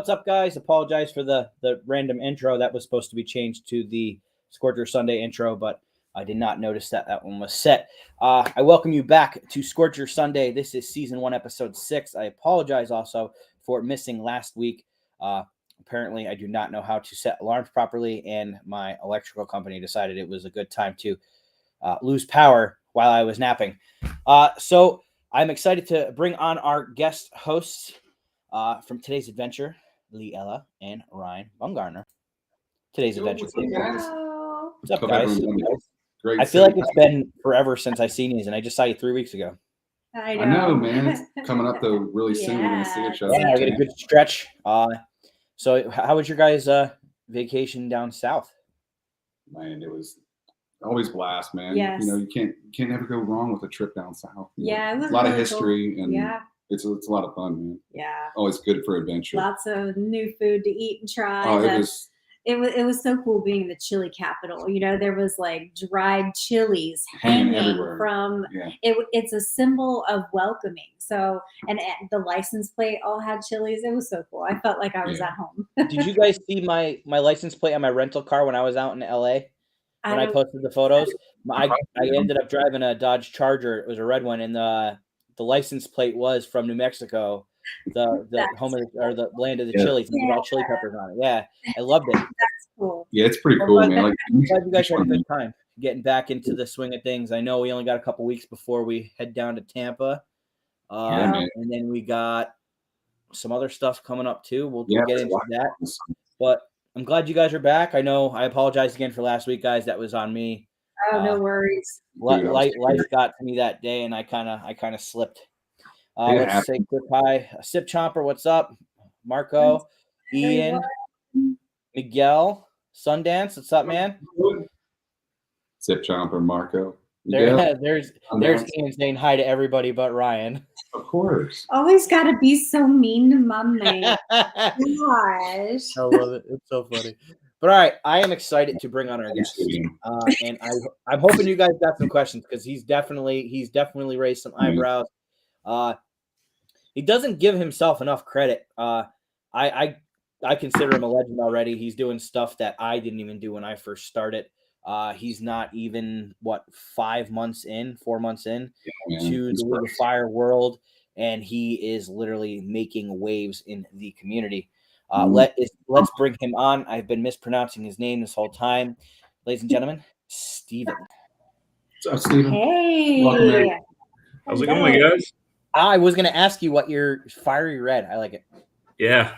what's up, guys? Apologize for the random intro that was supposed to be changed to the Scorcher Sunday intro, but I did not notice that one was set. I welcome you back to Scorcher Sunday. This is season 1, episode 6. I apologize also for missing last week. Apparently, I do not know how to set alarms properly, and my electrical company decided it was a good time to lose power while I was napping. So I'm excited to bring on our guest hosts from today's adventure, Leella and Ryan Bumgarner. Today's adventure. What's up, guys? Great. I feel like it's been forever since I seen these, and I just saw you 3 weeks ago. I know, man. It's coming up though really soon. We're gonna see each other. Yeah, I get a good stretch. So how was your guys' vacation down south? Man, it was always blast, man. Yes. You know, you can't ever go wrong with a trip down south. Yeah, it was a lot really of history, cool. and it's a lot of fun, man. Yeah, always good for adventure. Lots of new food to eat and try. Oh, it was so cool being the chili capital. You know, there was like dried chilies hanging everywhere from. Yeah. It's a symbol of welcoming. So, and the license plate all had chilies. It was so cool. I felt like I was at home. Did you guys see my license plate on my rental car when I was out in LA? When I posted the photos, I ended up driving a Dodge Charger. It was a red one, and the license plate was from New Mexico, the home of the land of the chilies. And all chili peppers on it. Yeah, I loved it. That's cool. Yeah, it's pretty cool, man. I'm glad you guys had a good time getting back into the swing of things. I know we only got a couple weeks before we head down to Tampa, and then we got some other stuff coming up too. We'll get into that, but I'm glad you guys are back. I know I apologize again for last week, guys. That was on me. Oh, no worries. Life got to me that day, and I kind of slipped. Let's say quick hi. Sip Chomper, what's up? Marco, Ian, Miguel, Sundance, what's up, man? Sip Chomper, Marco. There's Ian saying hi to everybody but Ryan. Of course. Always got to be so mean to Mummy. Gosh. I love it. It's so funny. But all right, I am excited to bring on our guest, and I'm hoping you guys got some questions because he's definitely raised some eyebrows. He doesn't give himself enough credit. I consider him a legend already. He's doing stuff that I didn't even do when I first started. He's not even 4 months in to the League of Fire world, and he is literally making waves in the community. Let's bring him on. I've been mispronouncing his name this whole time. Ladies and gentlemen, Steven. What's up, Steven? Hey. Welcome in. How's it going, guys? I was going to ask you what your fiery red. I like it. Yeah.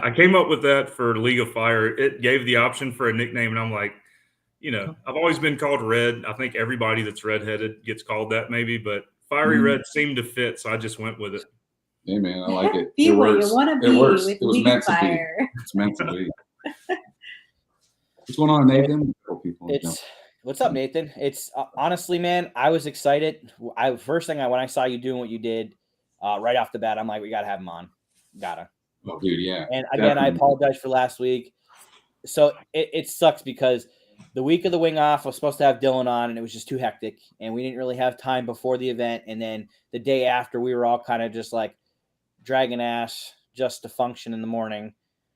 I came up with that for League of Fire. It gave the option for a nickname, and I'm like, I've always been called Red. I think everybody that's redheaded gets called that maybe, but Fiery Red seemed to fit, so I just went with it. Hey, man, I like it. Be what you want to be. It works. With it was meant to be. It's meant to be. What's going on, Nathan? What's up, Nathan? It's honestly, man, I was excited. First thing when I saw you doing what you did right off the bat, I'm like, we got to have him on. Gotta. Oh, dude, yeah. And again, I apologize for last week. So it sucks because the week of the wing off, I was supposed to have Dylan on, and it was just too hectic, and we didn't really have time before the event. And then the day after, we were all kind of just like dragging ass just to function in the morning.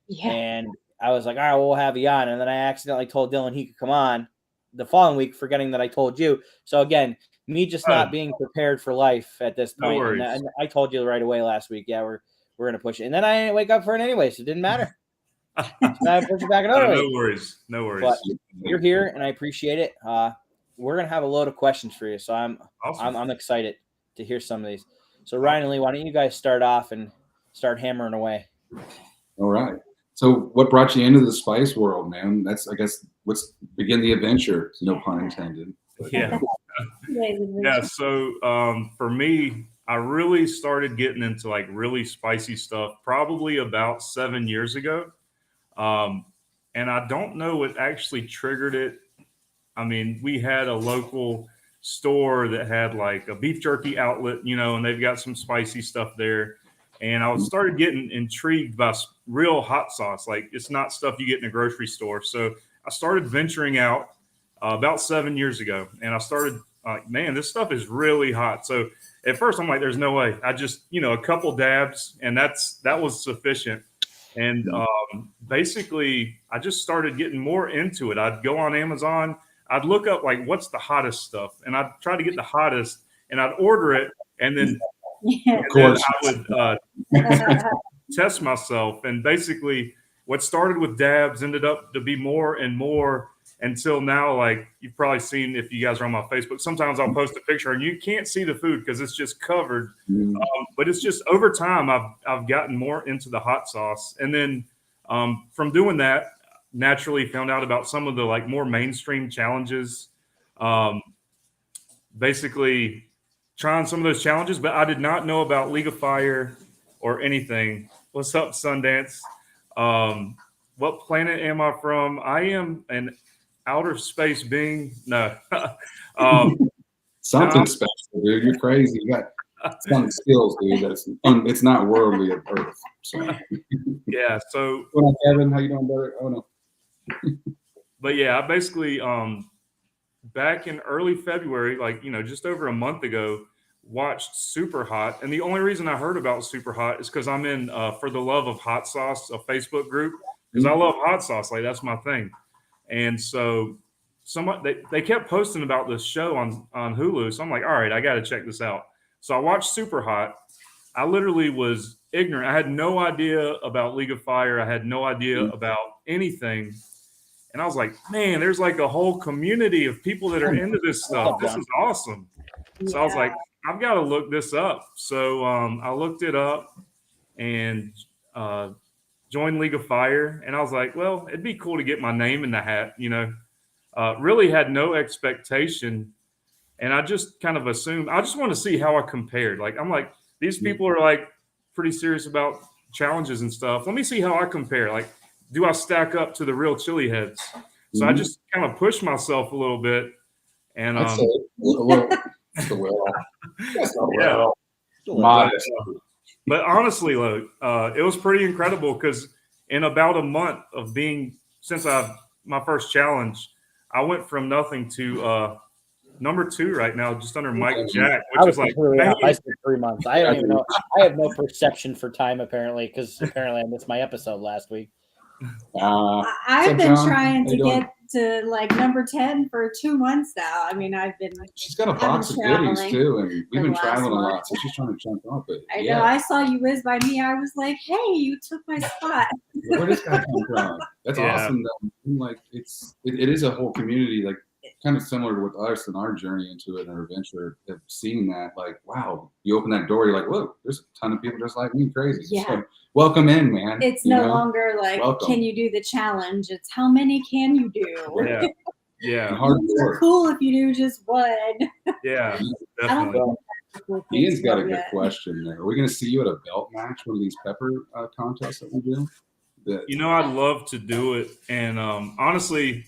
Yeah. And I was like, all right, we'll have you on. And then I accidentally told Dylan he could come on the following week, forgetting that I told you. So again, me just not being prepared for life at this point. No and I told you right away last week, yeah, we're going to push it. And then I didn't wake up for it anyway, so it didn't matter. So I push it back another week. No worries. But you're here, and I appreciate it. We're going to have a load of questions for you, so I'm excited to hear some of these. So Ryan and Lee, why don't you guys start off and start hammering away? All right. So what brought you into the spice world, man? I guess, let's begin the adventure. No pun intended. Yeah. So for me, I really started getting into like really spicy stuff probably about 7 years ago. And I don't know what actually triggered it. I mean, we had a local store that had like a beef jerky outlet, and they've got some spicy stuff there. And I started getting intrigued by real hot sauce. Like, it's not stuff you get in a grocery store. So I started venturing out about 7 years ago. And I started man, this stuff is really hot. So at first I'm like, there's no way. I just, a couple dabs, and that was sufficient. And basically, I just started getting more into it. I'd go on Amazon. I'd look up like what's the hottest stuff, and I'd try to get the hottest, and I'd order it, and then, Yeah. then I would test myself. And basically, what started with dabs ended up to be more and more until now. Like you've probably seen if you guys are on my Facebook. Sometimes I'll post a picture and you can't see the food because it's just covered. But it's just over time I've gotten more into the hot sauce, and then from doing that, naturally found out about some of the like more mainstream challenges. Basically trying some of those challenges, but I did not know about League of Fire or anything. What's up, Sundance? What planet am I from? I am an outer space being. No. Something special, dude. You're crazy. You got some skills, dude. It's not worldly at Earth. So. Yeah. So. What up, Kevin? How you doing, brother? Oh no. But yeah, I basically back in early February, like just over a month ago, watched Super Hot, and the only reason I heard about Super Hot is because I'm in For the Love of Hot Sauce, a Facebook group, because I love hot sauce, like that's my thing. And so they kept posting about this show on Hulu, so I'm like, all right, I got to check this out. So I watched Super Hot. I literally was ignorant. I had no idea about League of Fire. I had no idea about anything. And I was like, man, there's like a whole community of people that are into this stuff. This is awesome. So I was like, I've got to look this up. So I looked it up and joined League of Fire. And I was like, well, it'd be cool to get my name in the hat, really had no expectation. And I just kind of assumed, I just want to see how I compared. Like, I'm like, these people are like pretty serious about challenges and stuff. Let me see how I compare. Like, do I stack up to the real chili heads? So I just kind of pushed myself a little bit. And modest. But honestly, it was pretty incredible because in about a month of since my first challenge, I went from nothing to number 2 right now, just under Mike Jack, which is like I spent 3 months. I don't even know. I have no perception for time apparently, because apparently I missed my episode last week. I've been trying to get to like number 10 for 2 months now. I mean, she's got a box of goodies too, and we've been traveling a lot, so she's trying to jump off it. I know. I saw you whiz by me. I was like, hey, you took my spot. Where does that come from? That's awesome though. Like it is a whole community, like kind of similar to with us and our journey into it and our adventure of seeing that, like, wow, you open that door, you're like, look, there's a ton of people just like me, crazy. Yeah. So, welcome in, man. It's no longer like, can you do the challenge? It's how many can you do? Yeah. Yeah. It's cool if you do just one. Yeah, definitely. Ian's got a good question there. Are we going to see you at a belt match, one of these pepper contests that we do? I'd love to do it. And honestly,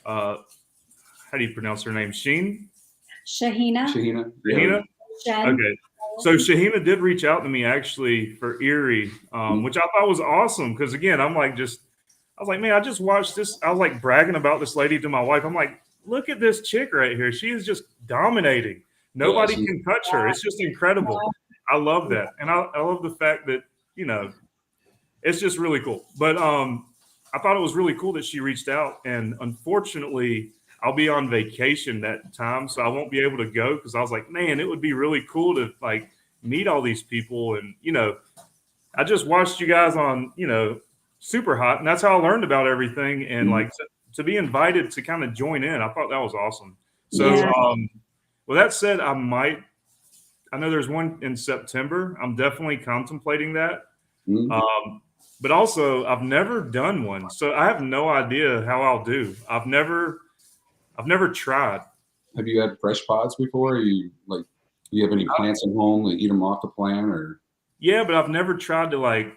how do you pronounce her name? Shahina? Shahina. Yeah. Okay. So Shahina did reach out to me actually for Erie, which I thought was awesome. Because again, I was like, man, I just watched this. I was like bragging about this lady to my wife. I'm like, look at this chick right here. She is just dominating. Nobody can touch her. It's just incredible. I love that. And I love the fact that, it's just really cool. But I thought it was really cool that she reached out. And unfortunately, I'll be on vacation that time, so I won't be able to go, because I was like, man, it would be really cool to like meet all these people. And, I just watched you guys on, Super Hot, and that's how I learned about everything. And like to be invited to kind of join in, I thought that was awesome. So, with that said, I know there's one in September. I'm definitely contemplating that. But also I've never done one, so I have no idea how I'll do. I've never tried. Have you had fresh pods before? Do you have any plants at home? Like eat them off the plant, or? Yeah, but I've never tried to I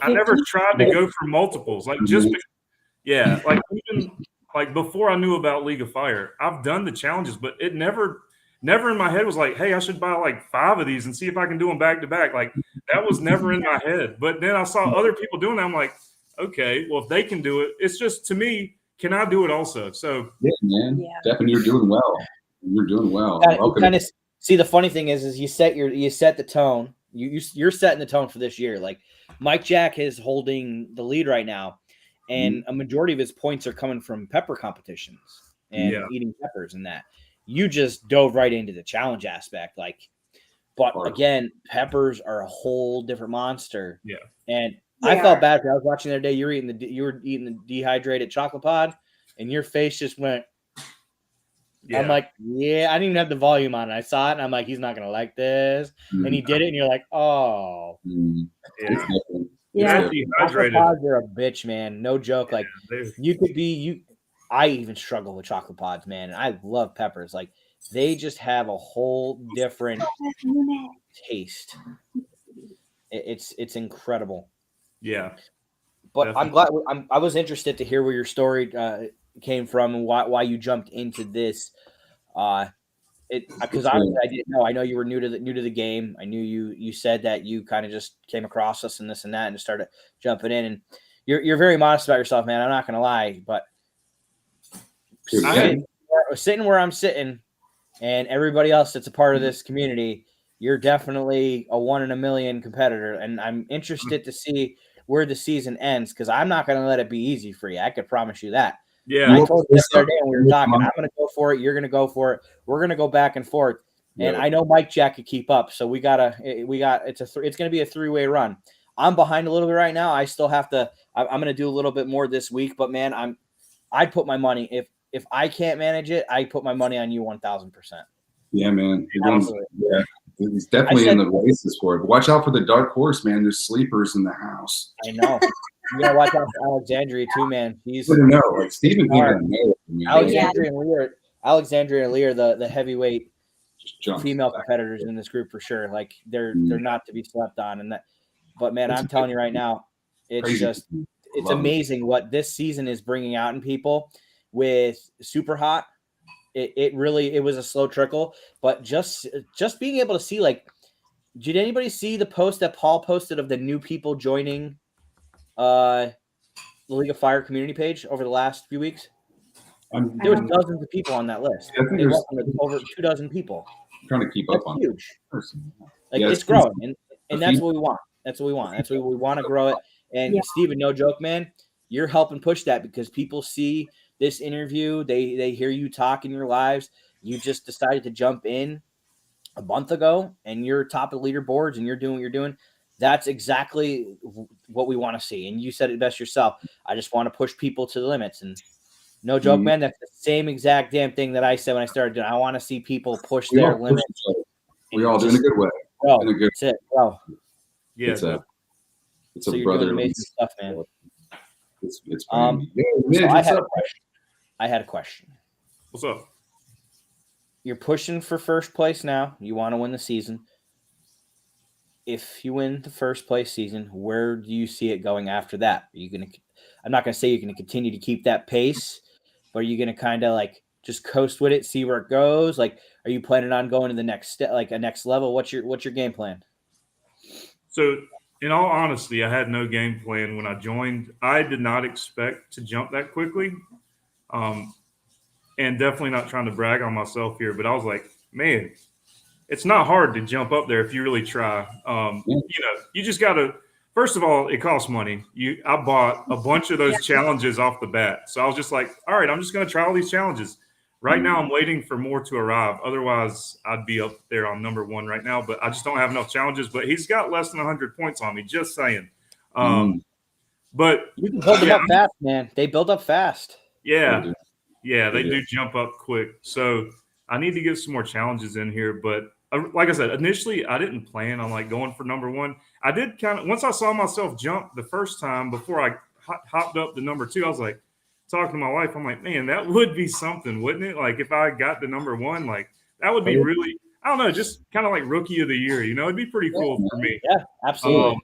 never tried to go for multiples. Like like even like before I knew about League of Fire, I've done the challenges, but it never in my head was like, hey, I should buy like 5 of these and see if I can do them back to back. Like that was never in my head. But then I saw other people doing that. I'm like, okay, well, if they can do it, it's just, to me, can I do it also? So yeah, man. Yeah. Definitely, you're doing well. You're doing well. You kind of see, the funny thing is you set the tone. you're setting the tone for this year. Like Mike Jack is holding the lead right now, and a majority of his points are coming from pepper competitions and eating peppers and that. You just dove right into the challenge aspect, but again, peppers are a whole different monster. Yeah, and I felt bad. I was watching the other day. You were eating the dehydrated chocolate pod, and your face just went. Yeah. I'm like, yeah, I didn't even have the volume on. I saw it, and I'm like, he's not gonna like this, and he did it, and you're like, oh, yeah. Chocolate pods are a bitch, man. No joke. Like you could be you. I even struggle with chocolate pods, man. And I love peppers. Like they just have a whole different taste. It's incredible. Yeah. But definitely. I'm glad. I was interested to hear where your story came from and why you jumped into this. Because I didn't know. I know you were new to the game. I knew you said that you kind of just came across us and this and that and just started jumping in. And you're very modest about yourself, man. I'm not gonna lie, but sitting where I'm sitting, and everybody else that's a part of this community, you're definitely a 1 in a million competitor. And I'm interested to see where the season ends because I'm not gonna let it be easy for you. I could promise you that. Yeah, I told you the other day when we were talking, I'm going to go for it. You're going to go for it. We're going to go back and forth. And I know Mike Jack could keep up. So it's going to be a 3-way run. I'm behind a little bit right now. I still have to, I'm going to do a little bit more this week, but man, I'd put my money, if I can't manage it, I put my money on you 1,000%. Yeah, man. He's definitely in the races for it. But watch out for the dark horse, man. There's sleepers in the house. I know. You gotta watch out for Alexandria too, man. He's like Stephen even know. Alexandria and Lee are the heavyweight female competitors in this group for sure. Like they're not to be slept on. And that, but man, I'm telling you right now, it's amazing what this season is bringing out in people with Super Hot. It really was a slow trickle, but just being able to see, like, did anybody see the post that Paul posted of the new people joining the League of Fire community page over the last few weeks? There was dozens of people on that list. It was over 24 people. I'm trying to keep up on huge. Like it's growing, and that's what we want. That's what we want. That's what we want to grow it. And Steven, no joke, man, you're helping push that because people see this interview, they hear you talk in your lives. You just decided to jump in a month ago, and you're top of the leaderboards, and you're doing what you're doing. That's exactly what we want to see. And you said it best yourself. I just want to push people to the limits. And no joke, man, that's the same exact damn thing that I said when I started doing. I want to see people push their limits. We all do in a good way. Bro, that's it, bro. Yeah, it's a so you're doing amazing stuff, man. I had a question. What's up? You're pushing for first place now. You want to win the season. If you win the first place season, where do you see it going after that? Are you gonna? I'm not gonna say you're gonna continue to keep that pace, but are you gonna kind of like just coast with it, see where it goes? Like, are you planning on going to the next step, like a next level? What's your game plan? So, in all honesty, I had no game plan when I joined. I did not expect to jump that quickly. And definitely not trying to brag on myself here, but I was like, man, it's not hard to jump up there if you really try. You just got to, first of all, it costs money. I bought a bunch of those challenges off the bat. So I was just like, all right, I'm just going to try all these challenges. Right now, I'm waiting for more to arrive. Otherwise, I'd be up there on number 1 right now, but I just don't have enough challenges. But he's got less than 100 points on me, just saying. But you can build them up fast, man. They build up fast. Yeah. Yeah, they do jump up quick. So I need to get some more challenges in here. But like I said, initially I didn't plan on like going for number 1. I did kind of, once I saw myself jump the first time before I hopped up to number 2, I was like, talking to my wife, I'm like, man, that would be something, wouldn't it? Like if I got the number 1, like that would be really, I don't know, just kind of like rookie of the year, it'd be pretty cool for me. Yeah, absolutely.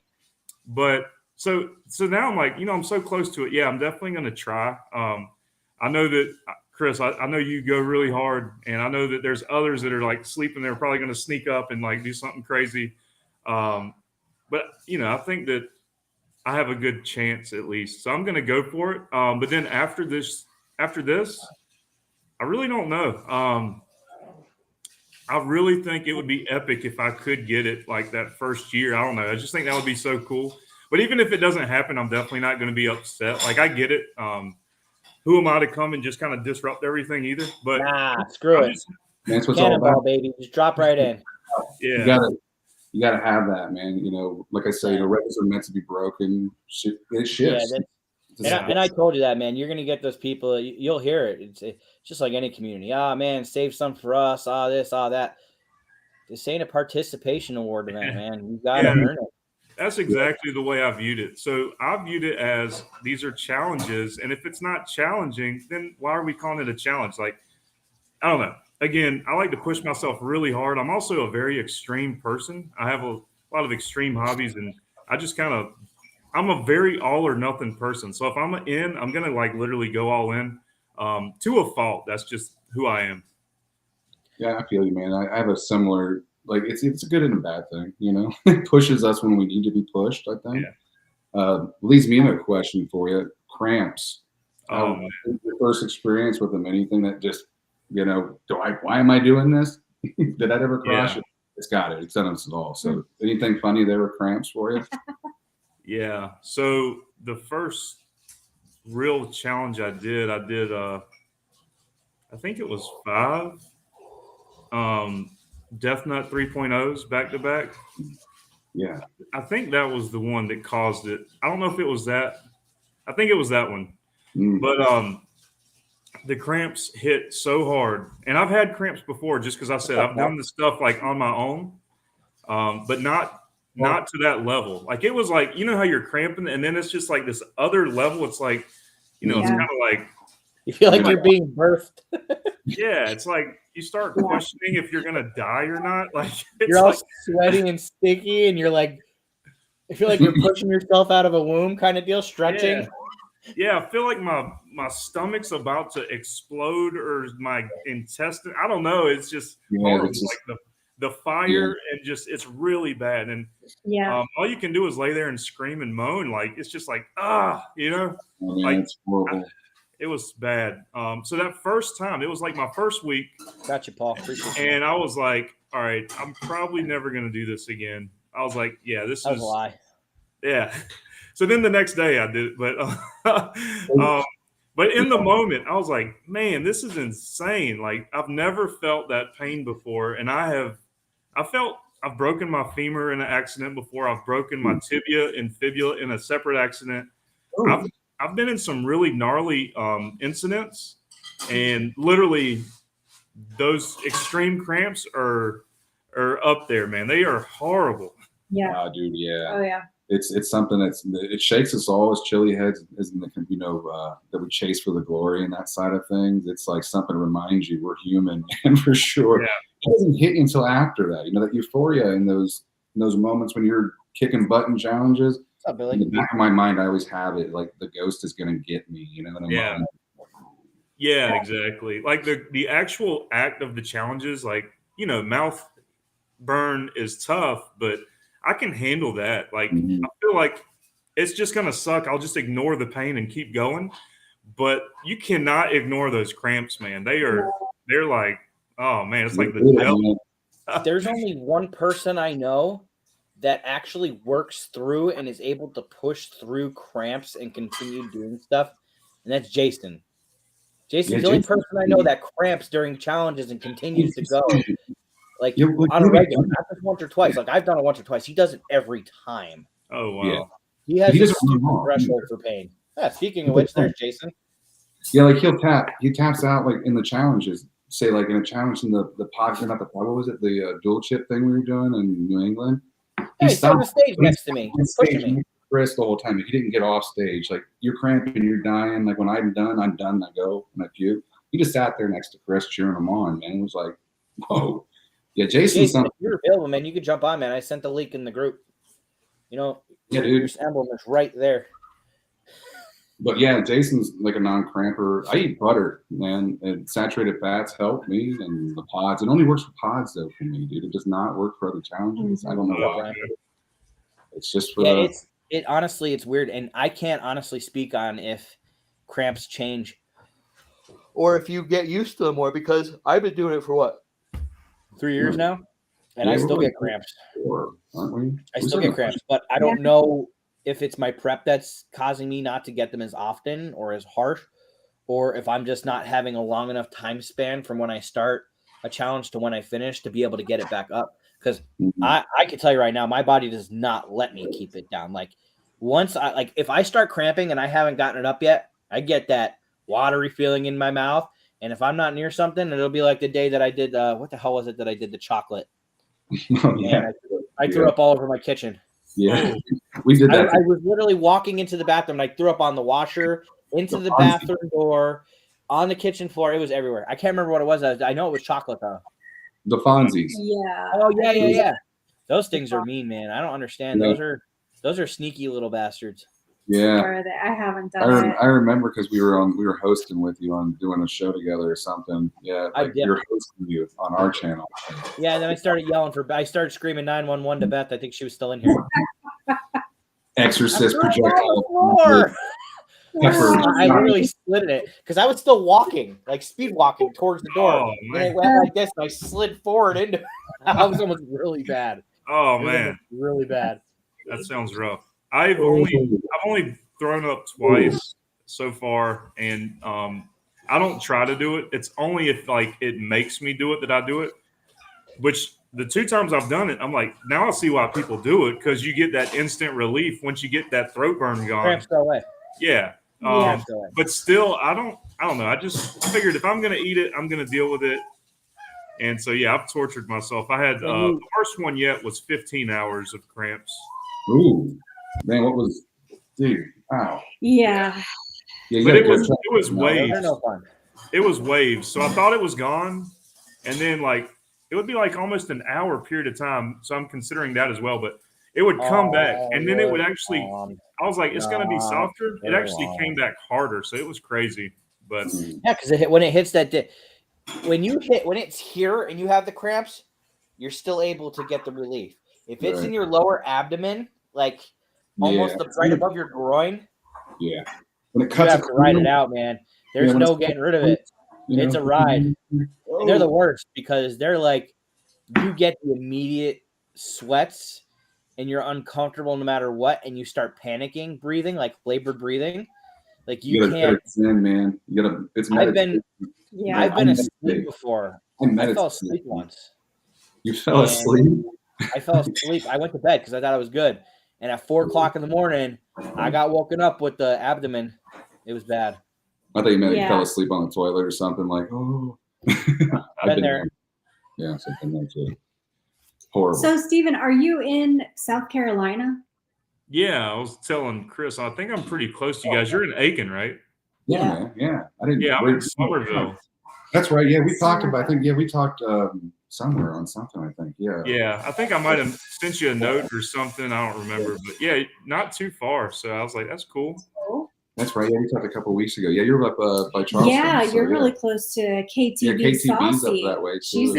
But so now I'm like, I'm so close to it. Yeah, I'm definitely going to try. I know that, Chris, I know you go really hard, and I know that there's others that are like sleeping. They're probably going to sneak up and like do something crazy. But, I think that I have a good chance at least. So I'm going to go for it. But then after this, I really don't know. I really think it would be epic if I could get it like that first year. I don't know. I just think that would be so cool. But even if it doesn't happen, I'm definitely not going to be upset. Like I get it. Who am I to come and just kind of disrupt everything either? But Nah, screw I'm it. just, That's what's all Cannonball, about. baby. Just drop right in. yeah. You gotta have that, man. Like I say, records are meant to be broken. It shifts. And I told you that, man. You're gonna get those people. You'll hear it. It's just like any community. Ah, man, save some for us. Ah, this, ah, that. This ain't a participation award event, man. You gotta earn it. That's exactly the way I viewed it. So I viewed it as these are challenges, and if it's not challenging, then why are we calling it a challenge? Like, I don't know. Again, I like to push myself really hard. I'm also a very extreme person. I have a lot of extreme hobbies, and I just I'm a very all or nothing person. So if I'm in, I'm gonna like literally go all in to a fault. That's just who I am. Yeah, I feel you, man. I have a similar, like, it's a good and a bad thing, It pushes us when we need to be pushed, I think. Leads me into a question for you. Cramps. Your first experience with them, anything that just, why am I doing this? Did that ever cross you? It's got it. It's done us all. So anything funny there with cramps for you? Yeah. So the first real challenge I did, I think it was 5 Death Nut 3.0s back to back. Yeah. I think that was the one that caused it. I don't know if it was that. I think it was that one. But the cramps hit so hard. And I've had cramps before just because I said I've done this stuff like on my own. But not to that level. Like it was like, how you're cramping and then it's just like this other level. It's like, it's kind of like you feel like you're being birthed. Yeah, it's like you start questioning if you're gonna die or not. Like you're all sweaty and sticky, and you're like, I feel like you're pushing yourself out of a womb, kind of deal, stretching. Yeah, I feel like my stomach's about to explode or my intestine. I don't know. It's just horrible. Like the fire and just it's really bad. And all you can do is lay there and scream and moan. Like it's just like like it's horrible. It was bad. So that first time, it was like my first week. Gotcha, Paul. Appreciate you. And I was like, all right, I'm probably never going to do this again. I was like, yeah, this is a lie. Yeah. So then the next day I did it. But in the moment, I was like, man, this is insane. Like I've never felt that pain before. And I've broken my femur in an accident before. I've broken my tibia and fibula in a separate accident. I've been in some really gnarly incidents, and literally those extreme cramps are up there, man. They are horrible. Yeah, dude. Yeah. Oh yeah. It's something it shakes us all as chili heads, isn't it? That we chase for the glory and that side of things. It's like something reminds you we're human, and for sure, it doesn't hit you until after that. That euphoria in those moments when you're kicking butt in challenges. What's up, Billy? In the back of my mind, I always have it like the ghost is gonna get me. Yeah, exactly. Like the actual act of the challenges, like mouth burn is tough, but I can handle that. Like I feel like it's just gonna suck. I'll just ignore the pain and keep going. But you cannot ignore those cramps, man. They're like, oh man, it's like the devil. There's only one person I know that actually works through and is able to push through cramps and continue doing stuff, and that's Jason. Jason's the only person I know that cramps during challenges and continues to go. Like on a regular, not just once or twice. Like I've done it once or twice. He does it every time. Oh wow. Yeah. He has a super threshold for pain. Yeah, speaking of which, there's Jason. Yeah, like he taps out like in the challenges. Say like in a challenge in the pod, not the pod, what was it? The dual chip thing we were doing in New England. He he's on the stage next to me. Pushing me. Chris the whole time. He didn't get off stage. Like you're cramping, you're dying. Like when I'm done, I go and I puke. He just sat there next to Chris cheering him on, man. It was like, whoa. Yeah, Jason, if you're available, man, you can jump on, man. I sent the link in the group. Yeah, dude. Your emblem is right there. But yeah, Jason's like a non-cramper. I eat butter, man, and saturated fats help me, and the pods. It only works for pods though for me, dude. It does not work for other challenges. I don't know why. It's just for it honestly, it's weird, and I can't honestly speak on if cramps change or if you get used to them more, because I've been doing it for what? 3 years now, and I still get cramps. 4, aren't we? I still get cramps, but I don't know if it's my prep that's causing me not to get them as often or as harsh, or if I'm just not having a long enough time span from when I start a challenge to when I finish to be able to get it back up. Because I can tell you right now, my body does not let me keep it down. Like once if I start cramping and I haven't gotten it up yet, I get that watery feeling in my mouth. And if I'm not near something, it'll be like the day that I did, what the hell was it that I did the chocolate? Oh, yeah. I threw up all over my kitchen. Yeah, we did that. I was literally walking into the bathroom. And I threw up on the washer, into the bathroom door, on the kitchen floor. It was everywhere. I can't remember what it was. I know it was chocolate though. The Fonzies. Yeah. Oh yeah. Those things are mean, man. I don't understand. Yeah. Those are sneaky little bastards. Yeah, I haven't done it. I remember because we were hosting with you on doing a show together or something. Yeah, like we were hosting you on our channel. Yeah, and then I started yelling I started screaming 911 to Beth. I think she was still in here. Exorcist projectile. I literally slid it because I was still walking, like speed walking towards the door. And it went like this, and I slid forward into it. That was almost really bad. Oh man, really bad. That sounds rough. I've only thrown up twice so far, and I don't try to do it. It's only if like it makes me do it that I do it. Which the 2 times I've done it, I'm like, now I see why people do it, because you get that instant relief once you get that throat burn gone. Cramps go away. Yeah. But still, I don't know. I just figured if I'm gonna eat it, I'm gonna deal with it. And so yeah, I've tortured myself. I had the worst one yet was 15 hours of cramps. Ooh. Man, what was, dude? Ow. Yeah. But it was waves. No fun. It was waves. So I thought it was gone, and then like it would be like almost an hour period of time. So I'm considering that as well. But it would come back, and then it would actually. I was like, it's going to be softer. It actually came back harder, so it was crazy. But yeah, because when it hits that, when it's here and you have the cramps, you're still able to get the relief. If it's in your lower abdomen, like. Almost right above your groin. Yeah. When it cuts, you have to ride it out, man. There's no getting rid of it. It's a ride. They're the worst because they're like, you get the immediate sweats and you're uncomfortable no matter what, and you start panicking, breathing, like labored breathing. Like you can't. Man. You gotta. It's. I've been asleep before. I fell asleep once. You fell asleep? I fell asleep. I went to bed because I thought I was good. And at 4 o'clock in the morning, I got woken up with the abdomen. It was bad. I thought you meant you fell asleep on the toilet or something like, oh. I've been there. Yeah, something like that. Horrible. So, Stephen, are you in South Carolina? Yeah, I was telling Chris, I think I'm pretty close to you guys. You're in Aiken, right? Yeah, man. Yeah. I'm in Somerville. That's right. Yeah, we talked about, we talked somewhere on something, I think. Yeah. Yeah, I think I might have sent you a note or something. I don't remember. But yeah, not too far. So I was like, that's cool. That's right. Yeah, we talked a couple of weeks ago. Yeah, you're up by Charleston. Yeah, you're really close to KTV. Yeah, KTV's Saucy. up that way too. She's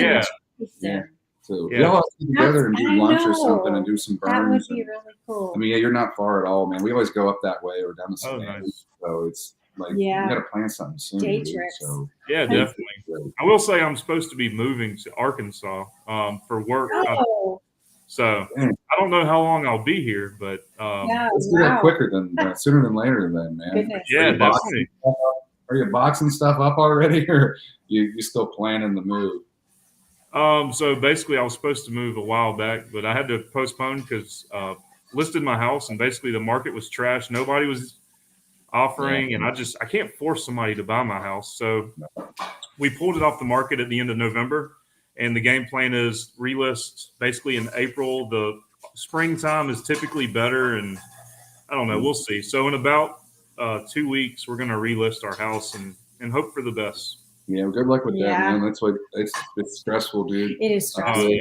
yeah. So we all get together and do lunch or something and do some burns. That would be really cool. I mean, yeah, you're not far at all, man. We always go up that way or down the street. Nice. So it's like you got to plan something soon. Day trips. So yeah, definitely. I will say I'm supposed to be moving to Arkansas for work. So I don't know how long I'll be here, but let's do that quicker than sooner than later, then, man. Goodness. Yeah, definitely. Are you boxing stuff up already, or you still planning the move? So basically, I was supposed to move a while back, but I had to postpone because listed my house, and basically the market was trash. Nobody was offering, and I can't force somebody to buy my house. So we pulled it off the market at the end of November. And the game plan is relist basically in April. The springtime is typically better, and I don't know. We'll see. So in about 2 weeks, we're going to relist our house and hope for the best. Yeah, good luck with that, man. That's what it's stressful, dude. It is stressful.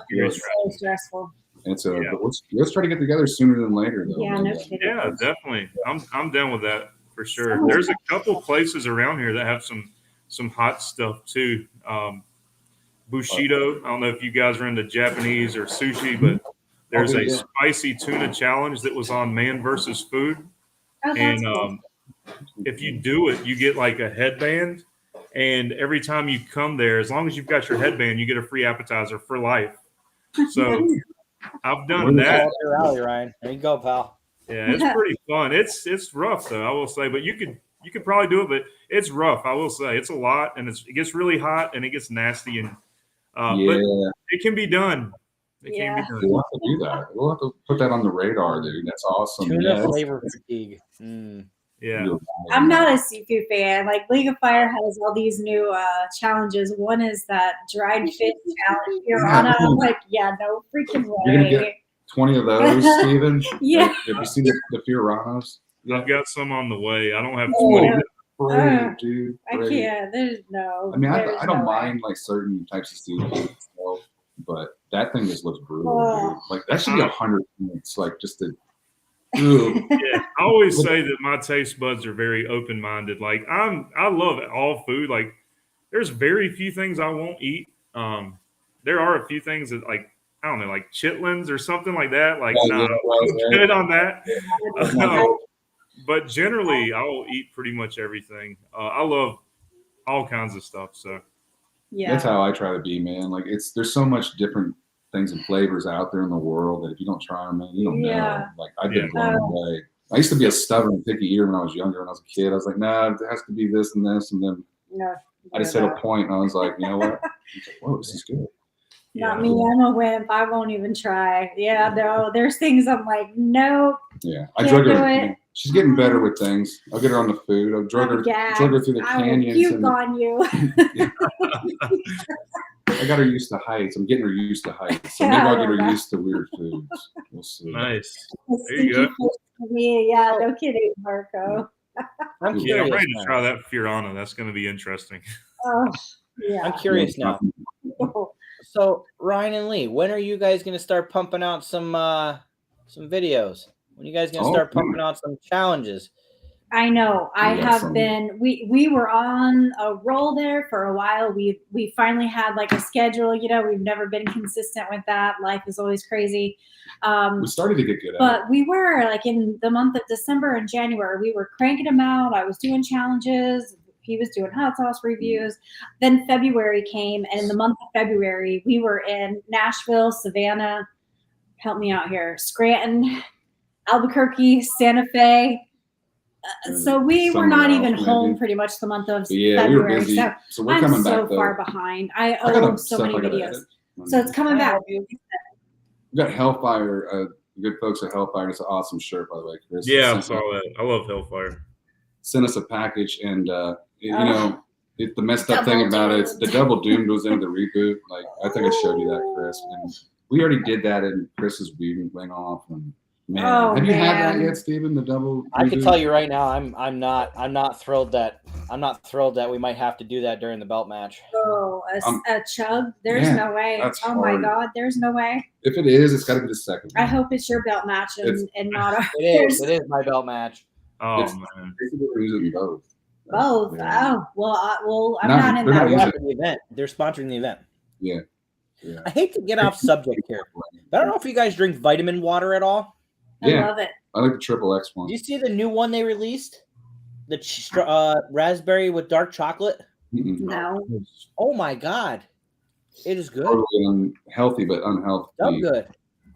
It's so stressful. But let's try to get together sooner than later, though. Yeah, no kidding. Yeah, definitely. I'm down with that for sure. There's a couple places around here that have some hot stuff too. Bushido. I don't know if you guys are into Japanese or sushi, but there's a spicy tuna challenge that was on Man vs. Food. Oh, and if you do it, you get like a headband, And every time you come there, as long as you've got your headband, you get a free appetizer for life. So I've done that. All your alley, Ryan. There you go, pal. Yeah, it's pretty fun. It's rough though, I will say, but you could probably do it, but it's rough. I will say it's a lot, and it gets really hot and it gets nasty, and but it can be done. It can be done. We'll have to do that. We'll have to put that on the radar, dude. That's awesome. Tuna flavor fatigue. Yeah. I'm not a seafood fan. Like League of Fire has all these new challenges. One is that dried fish challenge. I'm like, no freaking way. You're gonna get 20 of those, Steven? Yeah. Have you seen the Fiorano's? I've got some on the way. I don't have 20. Great, dude. I can't. There's no. I mean, I don't mind like certain types of seafood itself, but that thing just looks brutal, dude. Like that should be 100 points. Like just to. Yeah, I always say that my taste buds are very open-minded. Like I love all food. Like there's very few things I won't eat. There are a few things that like I don't know, like chitlins or something like that. Like I'm good on that. But generally, I'll eat pretty much everything. I love all kinds of stuff. So that's how I try to be, man. Like there's so much different things and flavors out there in the world that if you don't try them, man, you don't know. Like I've been blown away. I used to be a stubborn, picky eater when I was younger. When I was a kid, I was like, nah, it has to be this and this, and then I just hit a point, and I was like, you know what? Like, whoa, this is good. Not me. I'm a wimp. I won't even try. Yeah, no. There's things I'm like, nope. Yeah, I drug her. Man, she's getting better with things. I'll get her on the food. I'll drug her through the canyons. I will puke on you. I got her used to heights. I'm getting her used to heights. So maybe I'll get her used to weird foods. We'll see. Nice. There you go. Yeah, no kidding, Marco. I'm ready to try that Fiorano. That's going to be interesting. Oh, yeah. I'm curious now. So, Ryan and Lee, when are you guys going to start pumping out some videos? When are you guys going to start pumping out some challenges? I know. I have been. We were on a roll there for a while. We finally had like a schedule. You know, we've never been consistent with that. Life is always crazy. We started to get good at it. But we were like in the month of December and January, we were cranking them out. I was doing challenges. He was doing hot sauce reviews. Then February came, and in the month of February, we were in Nashville, Savannah. Help me out here. Scranton, Albuquerque, Santa Fe. So we were not even home pretty much the month of February. We were busy. So we're coming back. I'm so far behind. I owe so many videos. So it's coming back. We got Hellfire. Good folks at Hellfire. It's an awesome shirt, by the way, Chris. Yeah, I saw that. I love Hellfire. Sent us a package, and you know, the messed up thing about it, it's the Double Doom goes into the reboot. Like I think I showed you that, Chris, and we already did that, and Chris's wing off. And man, have you had that yet, Steven? The double. I can tell you right now, I'm not thrilled that we might have to do that during the belt match. Oh, a chug? There's no way. Oh my God, there's no way. If it is, it's got to be the second one. I hope it's your belt match and not ours. It is my belt match. Oh man, both. Both. Yeah. Oh well. I'm not in that. The event. They're sponsoring the event. Yeah. I hate to get off subject here, but I don't know if you guys drink vitamin water at all. I love it. I like the XXX one. Did you see the new one they released? The raspberry with dark chocolate? No. Oh my God. It is good. Totally unhealthy, but unhealthy. So good.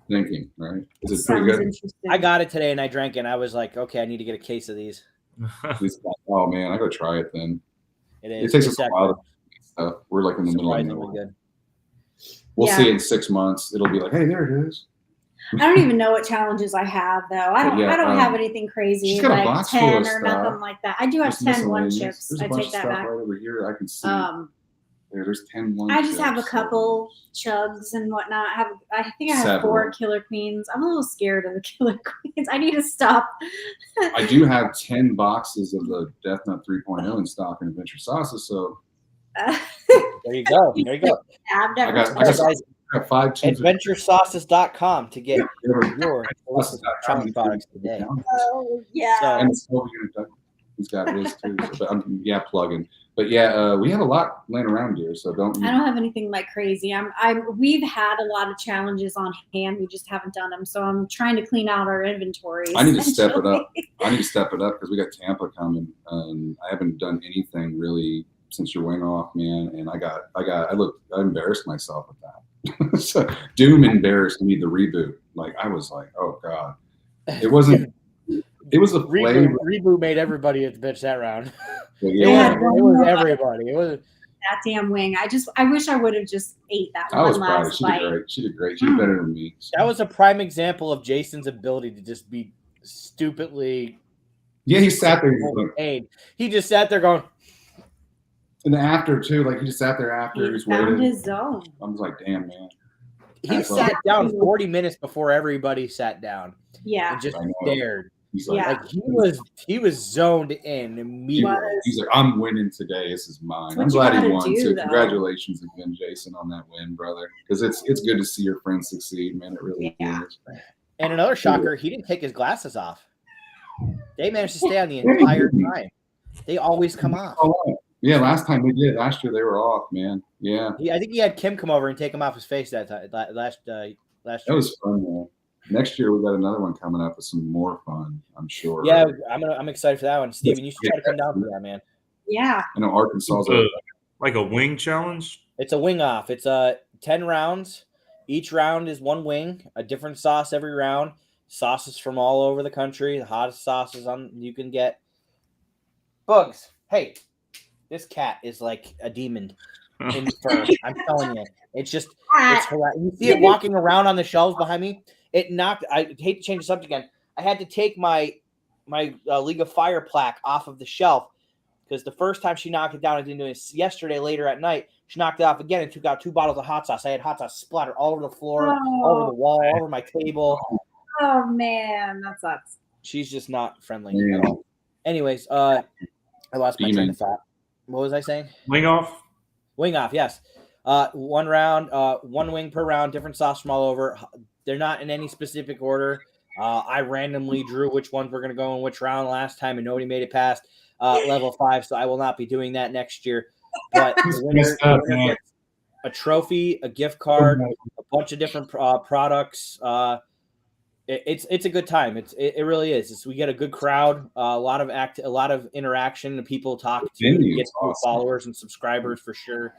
Thinking, right? Is it pretty good? I got it today and I drank it and I was like, okay, I need to get a case of these. Oh man, I gotta try it then. It is. It takes us a while. We're like in the middle of nowhere. Good. We'll see in 6 months. It'll be like, hey, there it is. I don't even know what challenges I have though. I don't have anything crazy like 10 or nothing like that. I do have 10 one chips. There's a bunch of stuff right over here. I can see. There's 10 one. I just have a couple chugs and whatnot. I think I have 4 Killer Queens. I'm a little scared of the Killer Queens. I need to stop. I do have 10 boxes of the Death Nut 3.0 in stock in Adventure Sauces. So there you go. I've never. I got 5 tubes. AdventureSauces.com to get your challenge products today. Oh yeah. So, and he's got his too. But I'm plugging. But yeah, we have a lot laying around here, so don't. I don't have anything like crazy. We've had a lot of challenges on hand. We just haven't done them, so I'm trying to clean out our inventory. I need to step it up. Because we got Tampa coming, and I haven't done anything really since your wing off, man. And I embarrassed myself with that. So Doom embarrassed me, the reboot. Like, I was like, oh God. It wasn't, it was the flavor. Reboot made everybody at the bitch that round. Yeah. It was everybody. It was that damn wing. I wish I would have just ate that I was one proud. last She bite. did great. She did great. She did better than me. That was a prime example of Jason's ability to just be stupidly. Yeah, he sat there. He just sat there going. And after too, like he just sat there after he was found waiting. his zone. I was like, damn, man. He sat down 40 minutes before everybody sat down. Yeah. And just stared. He's like, he was zoned in immediately. He's like, I'm winning today. This is mine. I'm glad he won. So congratulations again, Jason, on that win, brother. Because it's good to see your friends succeed, man. It really is. And another shocker, he didn't take his glasses off. They managed to stay on the entire time. They always come off. Yeah, last time they did. Last year they were off, man. Yeah. I think he had Kim come over and take him off his face that time, last year. That was fun, man. Next year we got another one coming up with some more fun, I'm sure. Yeah, I'm excited for that one. Steven, you should try to come down for that, man. Yeah. I know Arkansas like a wing challenge. It's a wing off. It's 10 rounds. Each round is one wing, a different sauce every round. Sauces from all over the country, the hottest sauces you can get. Bugs, hey, this cat is like a demon in fur. I'm telling you, it's hilarious. You see it walking around on the shelves behind me. It knocked. I hate to change the subject again. I had to take my League of Fire plaque off of the shelf because the first time she knocked it down, I didn't do it yesterday later at night. She knocked it off again and took out 2 bottles of hot sauce. I had hot sauce splattered all over the floor, all over the wall, all over my table. Oh man, that sucks. She's just not friendly at all. Anyways, I lost my train of thought. What was I saying? Wing off. Wing off, yes. One round, one wing per round, different sauce from all over. They're not in any specific order. I randomly drew which ones we're going to go in which round last time, and nobody made it past level 5, so I will not be doing that next year. But the winner gets a trophy, a gift card, a bunch of different products. It's a good time. It really is. We get a good crowd, a lot of interaction, and people talk to get followers and subscribers for sure.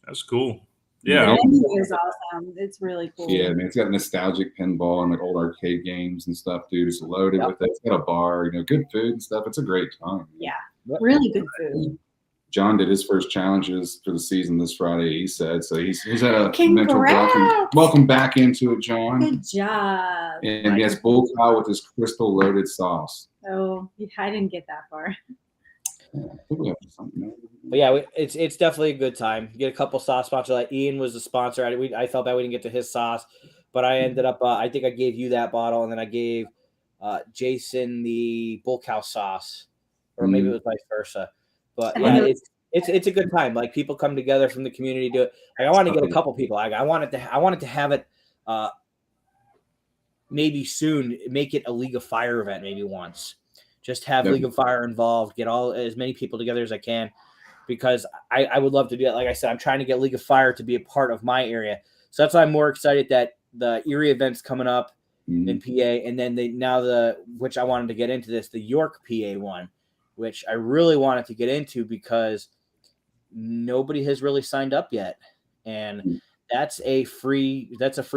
That's cool. Yeah, the menu is awesome. It's really cool. Yeah, man, it's got nostalgic pinball and like old arcade games and stuff, dude. It's loaded with it. It's got a bar, good food and stuff. It's a great time. Man. Yeah, really good food. John did his first challenges for the season this Friday. He said so. He's had a mental welcome back into it, John. Good job. And yes, bull cow with his crystal loaded sauce. Oh, I didn't get that far. But yeah, it's definitely a good time. You get a couple sauce sponsors. Like Ian was the sponsor. I felt bad we didn't get to his sauce, but I ended up. I think I gave you that bottle, and then I gave Jason the bull cow sauce, or maybe it was vice versa. But yeah, it's a good time. Like people come together from the community to do it. Like I want to get a couple people. Like I wanted to have it. Maybe soon make it a League of Fire event. Maybe once. Just have League of Fire involved, get as many people together as I can, because I would love to do that. Like I said, I'm trying to get League of Fire to be a part of my area. So that's why I'm more excited that the Erie event's coming up in PA, and then which I wanted to get into the York PA one, which I really wanted to get into because nobody has really signed up yet. And that's a free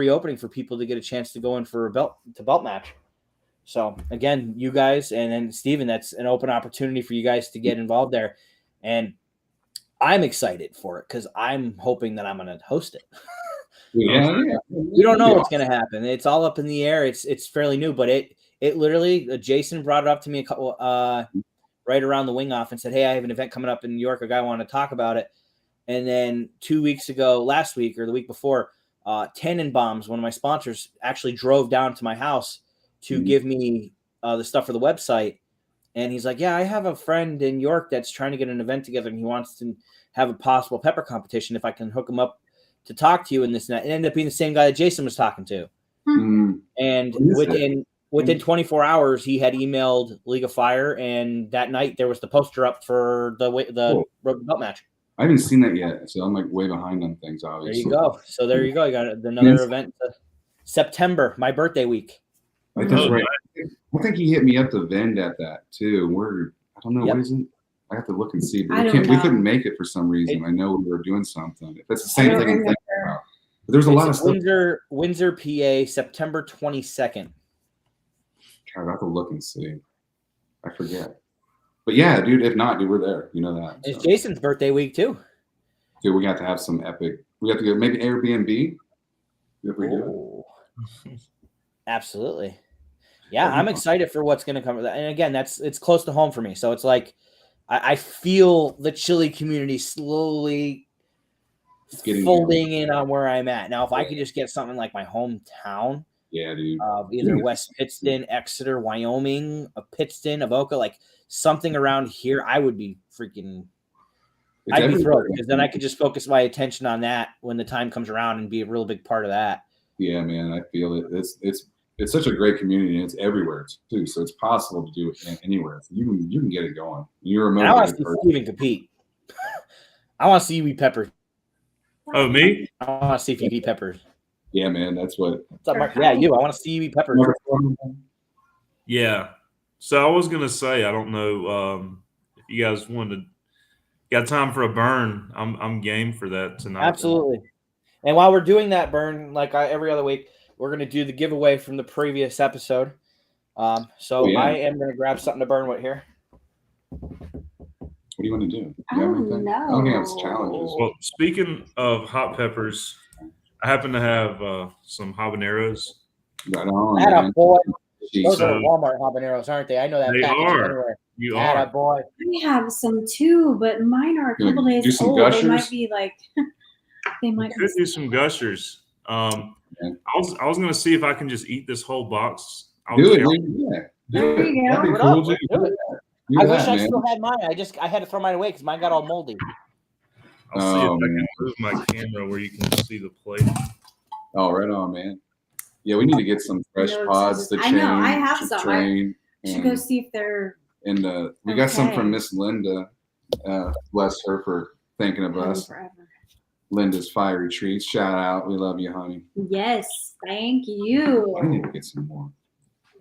opening for people to get a chance to go in for a belt match. So again, you guys and then Steven, that's an open opportunity for you guys to get involved there. And I'm excited for it because I'm hoping that I'm going to host it. We don't know what's going to happen. It's all up in the air. It's fairly new, but it literally, Jason brought it up to me a couple, right around the wing off and said, hey, I have an event coming up in New York. A guy wanted to talk about it. And then 2 weeks ago, last week or the week before, Tannenbaums, one of my sponsors, actually drove down to my house to give me the stuff for the website. And he's like, yeah, I have a friend in York that's trying to get an event together, and he wants to have a possible pepper competition if I can hook him up to talk to you and this and that. It ended up being the same guy that Jason was talking to. And within 24 hours, he had emailed League of Fire, and that night there was the poster up for the Road to Belt match. I haven't seen that yet, so I'm like way behind on things, obviously. There you go. So there you go. You got another event, September, my birthday week. That's right. I think he hit me up to vend at that too. I don't know, what is it? I have to look and see, but I we don't know. couldn't make it for some reason. I know we were doing something. If that's the same don't thing I'm thinking remember. about. But there's a lot of stuff. Windsor, PA, September 22nd. God, I have to look and see. I forget. But yeah, dude, if not, dude, we're there. You know that. It's So. Jason's birthday week too. Dude, we got to have some epic. We have to go maybe Airbnb. If we do it. Absolutely. Yeah, I'm excited for what's going to come. And again, it's close to home for me. So it's like I feel the Chile community slowly folding in on where I'm at. Now, if I could just get something like my hometown, yeah, dude, either West Pittston, Exeter, Wyoming, Pittston, Avoca, like something around here, I would be freaking. I'd be thrilled because then I could just focus my attention on that when the time comes around and be a real big part of that. Yeah, man, I feel it. It's such a great community and it's everywhere too. So it's possible to do it anywhere. So you can get it going. You're a motivated I want to see Steven compete. I want to see you eat Peppers. Oh, me? I want to see if you eat Peppers. Yeah, man, that's what. What's up, Mark? Yeah, you. I want to see you eat Peppers. Yeah. So I was gonna say, I don't know if you guys got time for a burn. I'm game for that tonight. Absolutely. And while we're doing that burn, like every other week, we're gonna do the giveaway from the previous episode. I am gonna grab something to burn with here. What do you want to do? I don't know. I don't think it's challenges. Well, speaking of hot peppers, I happen to have some habaneros. Right on, boy. Those are Walmart habaneros, aren't they? I know that. They are. Anywhere. You are. Boy. We have some too, but mine are a couple days old. Gushers? They might be like. They might could do some gushers. I was gonna see if I can just eat this whole box. Do it, yeah. There you go. That'd be cool, dude. I wish I still had mine. I had to throw mine away because mine got all moldy. I'll see if I can move my camera where you can see the plate. Oh, right on, man. Yeah, we need to get some fresh pods to change. I know, I have some. Train, I should go see if they're. And we got some from Miss Linda. Bless her for thinking of us. Forever. Linda's Fiery Treats. Shout out. We love you, honey. Yes, thank you. I need to get some more.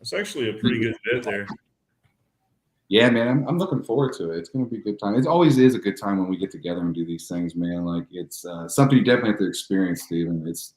It's actually a pretty good bit there. Yeah, man, I'm looking forward to it. It's going to be a good time. It always is a good time when we get together and do these things, man. Like it's something you definitely have to experience, Steven. It's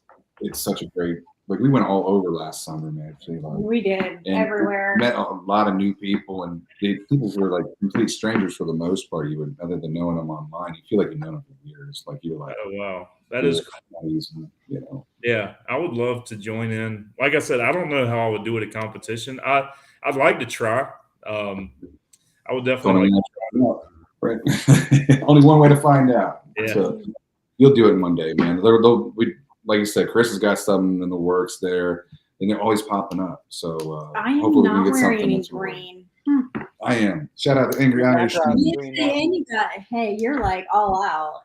such a great. Like we went all over last summer, man. We did everywhere. Met a lot of new people, and people who were like complete strangers for the most part. You would, other than knowing them online, you feel like you've known them for years. Like you're like, oh wow, that is amazing, you know. Yeah, I would love to join in. Like I said, I don't know how I would do it at competition. I'd like to try. I would definitely like to try. Right. Only one way to find out. Yeah. So you'll do it one day, man. Like you said, Chris has got something in the works there, and they're always popping up. So I am hopefully not we get wearing something any green. I am. Shout out to Angry Irish. Hey, you're like all out.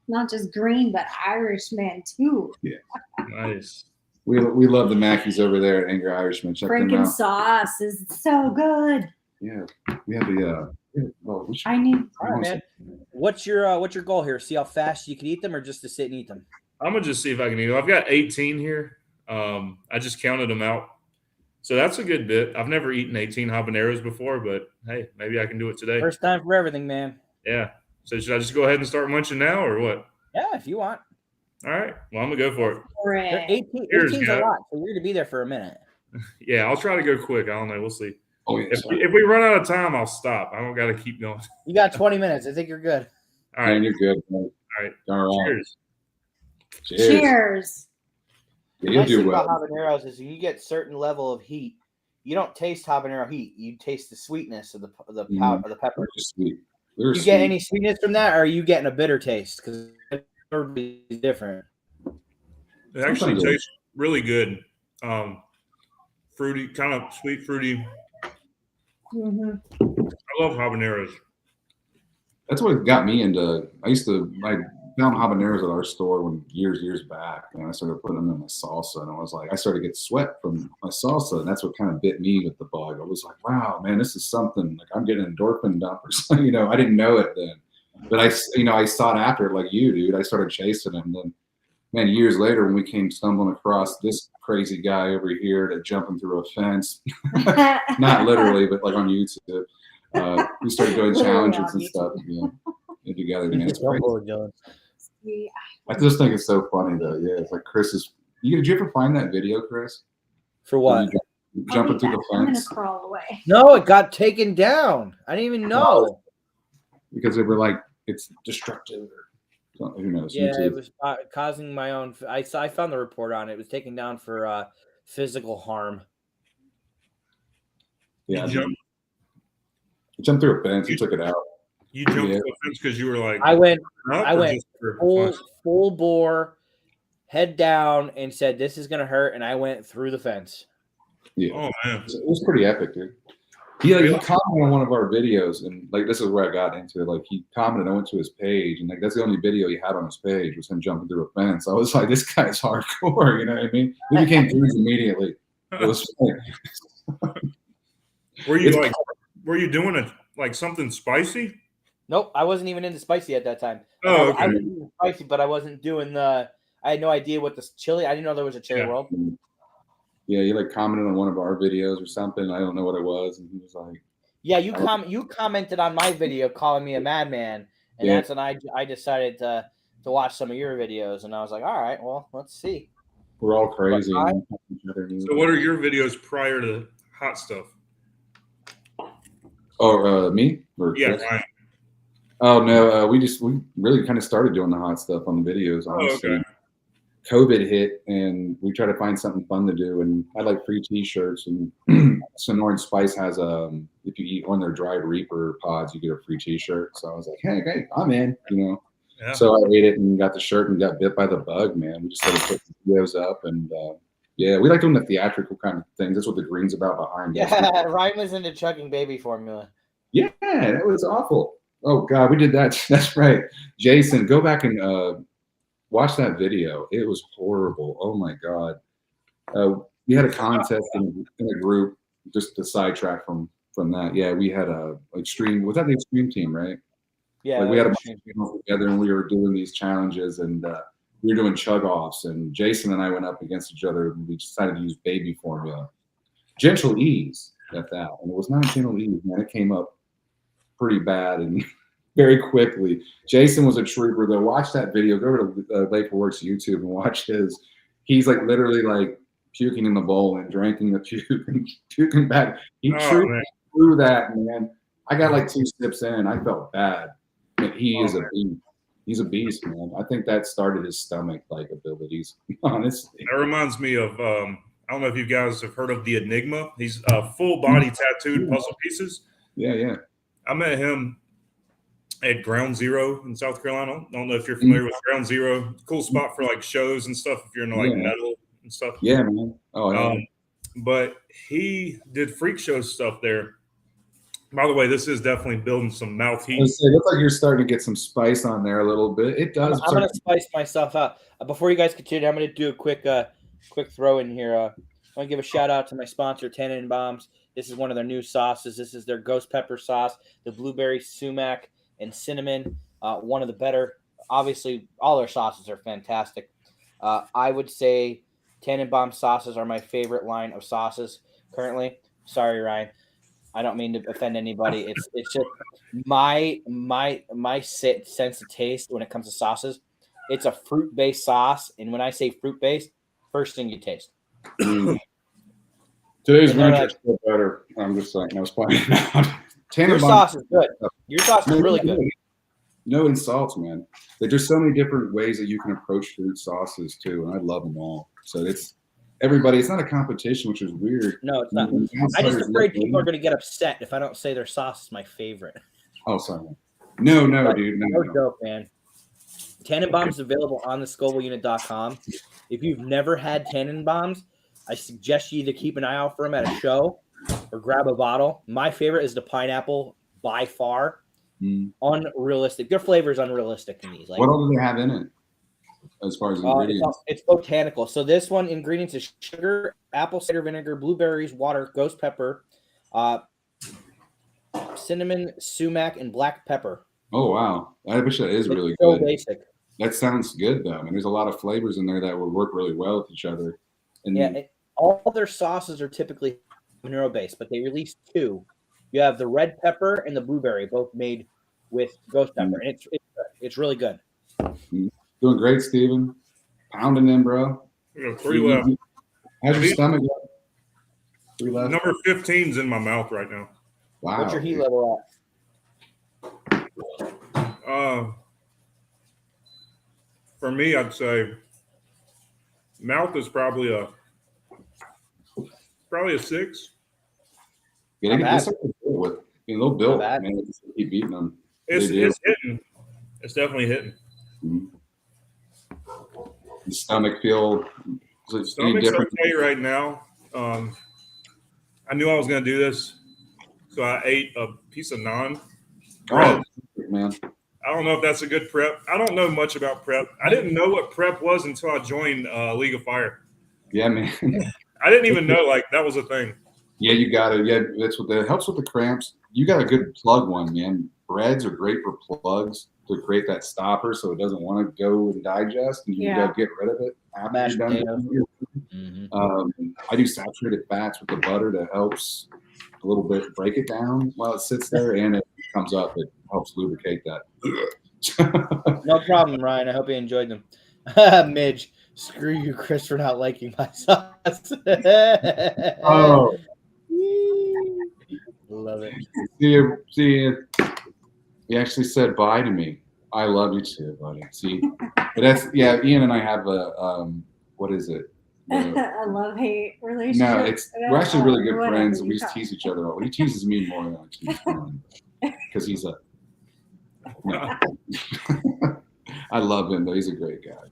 Not just green, but Irishman too. Yeah. Nice. We love the Mackies over there at Angry Irishman. Check them Franken out. sauce is so good. Yeah, we have the. I need. All right, man. What's your goal here? See how fast you can eat them, or just to sit and eat them? I'm gonna just see if I can eat them. I've got 18 here. I just counted them out, so that's a good bit. I've never eaten 18 habaneros before, but hey, maybe I can do it today. First time for everything, man. Yeah. So should I just go ahead and start munching now, or what? Yeah, if you want. All right. Well, I'm gonna go for it. 18 is a lot, so you're gonna be there for a minute. Yeah, I'll try to go quick. I don't know. We'll see. Oh, yeah, if we run out of time, I'll stop. I don't got to keep going. You got 20 minutes. I think you're good. All right. Man, you're good. Man. All right. Cheers. Yeah, you'll do well. About habaneros is you get certain level of heat. You don't taste habanero heat. You taste the sweetness of the powder of the pepper. Sweet. You get any sweetness from that, or are you getting a bitter taste? Because it's different. It actually tastes really good. Fruity, kind of sweet, fruity. Mm-hmm. I love habaneros. That's what got me into. I found habaneros at our store years back, and I started putting them in my salsa, and I started to get sweat from my salsa, and that's what kind of bit me with the bug. I was like, wow, man, this is something. Like I'm getting endorphin dump or something. I didn't know it then, but I sought after it like you, dude. I started chasing it, and then, man, years later when we came stumbling across this crazy guy over here that jumping through a fence, not literally, but like on YouTube. We started doing Literally challenges on and stuff, together. Man, it's Don't crazy. go, Dylan. I just think it's so funny though. Yeah, it's like Chris is. Did you ever find that video, Chris? For what? Jumping through the I'm gonna fence crawl away. No, it got taken down. I didn't even know. because they were like it's destructive. Or who knows? Yeah, YouTube. it was causing my own. I found the report on it. It was taken down for physical harm. Yeah, You jumped, I jumped through a fence. He took it out. you jumped Yeah. the fence because you were like, I went up I or went just for fun? full bore, head down, and said, "This is gonna hurt," and I went through the fence. Yeah, Oh man, it was pretty epic, dude. He commented on one of our videos, and like this is where I got into it. Like he commented, I went to his page, and like that's the only video he had on his page was him jumping through a fence. I was like, this guy's hardcore, you know what I mean? We became friends immediately. It was funny. were you doing it like something spicy? Nope, I wasn't even into spicy at that time. Oh, I okay. was doing spicy, but I wasn't doing the. I had no idea what the chili. I didn't know there was a chili Yeah. world. Yeah, he like commented on one of our videos or something. I don't know what it was, and he was like, Yeah, you commented on my video calling me a madman, and Yeah. that's when I decided to watch some of your videos, and I was like, all right, well, let's see. "We're all crazy." But So what are your videos prior to hot stuff? Oh, me? Or Yeah, Chris? Ryan. Oh no, we really kind of started doing the hot stuff on the videos. Honestly, okay. COVID hit, and we tried to find something fun to do. And I like free T-shirts. And Sonora and Spice has if you eat one of their dried Reaper pods, you get a free T-shirt. So I was like, hey, I'm in. Yeah. So I ate it and got the shirt and got bit by the bug. Man, we just started putting videos up, and yeah, we like doing the theatrical kind of things. That's what the green's about behind us. Yeah, Ryan was into chugging baby formula. Yeah, that was awful. Oh God, we did that. That's right. Jason, go back and watch that video. It was horrible. Oh my God. We had a contest in a group, just to sidetrack from that. Yeah, we had a extreme. Was that the extreme team, right? Yeah, Like we had a bunch of people together, and we were doing these challenges, and we were doing chug offs. And Jason and I went up against each other, and we decided to use baby formula, gentle ease at that. And it was not gentle ease, man. It came up pretty bad and very quickly. Jason was a trooper though. Watch that video. Go over to Lake Works YouTube and watch his. He's like literally like puking in the bowl and drinking the puke and puking back. He trooped through that, man. I got like 2 sips in. I felt bad. But he is a beast. He's a beast, man. I think that started his stomach like abilities. Honestly, that reminds me of I don't know if you guys have heard of the Enigma. He's full body tattooed puzzle pieces. Yeah. I met him at Ground Zero in South Carolina. I don't know if you're familiar with Ground Zero. Cool spot for like shows and stuff if you're into like metal and stuff. Yeah, man. Oh, yeah. But he did freak show stuff there. By the way, this is definitely building some mouth heat. It looks like you're starting to get some spice on there a little bit. It does. I'm gonna spice myself out. Before you guys continue, I'm gonna do a quick throw in here. I want to give a shout out to my sponsor, Tannenbaums. This is one of their new sauces. This is their ghost pepper sauce, the blueberry, sumac, and cinnamon. One of the better. Obviously, all their sauces are fantastic. I would say Tannenbaum sauces are my favorite line of sauces currently. Sorry, Ryan. I don't mean to offend anybody. It's just my sense of taste when it comes to sauces. It's a fruit-based sauce, and when I say fruit-based, first thing you taste. Today's ranch is still better. I'm just saying. I was playing. Your sauce is good. Your sauce is really good. No insults, man. There's so many different ways that you can approach fruit sauces too, and I love them all. So it's everybody. It's not a competition, which is weird. No, it's not. I'm just afraid people are going to get upset if I don't say their sauce is my favorite. Oh, sorry. No, dude. No joke, man. Tannenbaums available on the ScovilleUnit.com. If you've never had Tannenbaums, I suggest you either keep an eye out for them at a show or grab a bottle. My favorite is the pineapple by far. Unrealistic. Their flavor is unrealistic to me. Like, what all do they have in it as far as ingredients? It's botanical. So this one, ingredients is sugar, apple cider vinegar, blueberries, water, ghost pepper, cinnamon, sumac, and black pepper. Oh, wow. I wish that is really so good. Basic. That sounds good, though. I mean, there's a lot of flavors in there that would work really well with each other. And all their sauces are typically habanero based, but they release 2. You have the red pepper and the blueberry, both made with ghost pepper, and it's really good. Doing great, Steven. Pounding in, bro. We got 3 left. How's your stomach? 3 left. Number 15's in my mouth right now. Wow. What's your heat level at? For me, I'd say mouth is probably a 6. Yeah, that's something with a little built, man. Keep beating them. It's hitting. It's definitely hitting. Mm-hmm. The stomach feel. Stomach's okay right now. I knew I was going to do this, so I ate a piece of naan. Oh, man. I don't know if that's a good prep. I don't know much about prep. I didn't know what prep was until I joined League of Fire. Yeah, man. I didn't even know that was a thing. Yeah, you got it. Yeah, that's what that helps with the cramps. You got a good plug one, man. Breads are great for plugs to create that stopper so it doesn't want to go and digest, and you got to get rid of it after you're done. I do saturated fats with the butter that helps a little bit break it down while it sits there, and it comes up. It helps lubricate that. No problem, Ryan. I hope you enjoyed them. Midge, screw you, Chris, for not liking my sauce. Oh, love it. See, he actually said bye to me. I love you too, buddy. See, but Ian and I have a what is it? A love-hate relationship. No, we're actually really good friends. We just tease each other. Well, he teases me more than I tease him because he's a. No. I love him though. He's a great guy.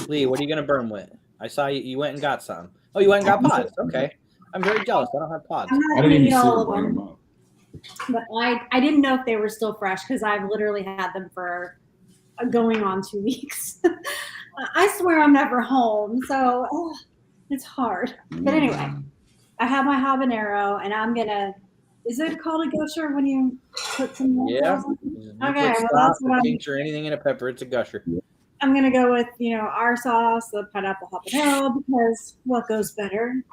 Lee, what are you gonna burn with? I saw you went and got some. Oh, you went and got pods. Okay, I'm very jealous. I don't have pods. I didn't even see her bring them up. But I didn't know if they were still fresh because I've literally had them for going on 2 weeks. I swear I'm never home, so it's hard. But anyway, I have my habanero, and I'm gonna. Is it called a gusher when you put some? Yeah. Okay. Well, that's what tincture, anything in a pepper, it's a gusher. I'm gonna go with our sauce, the pineapple habanero, because what goes better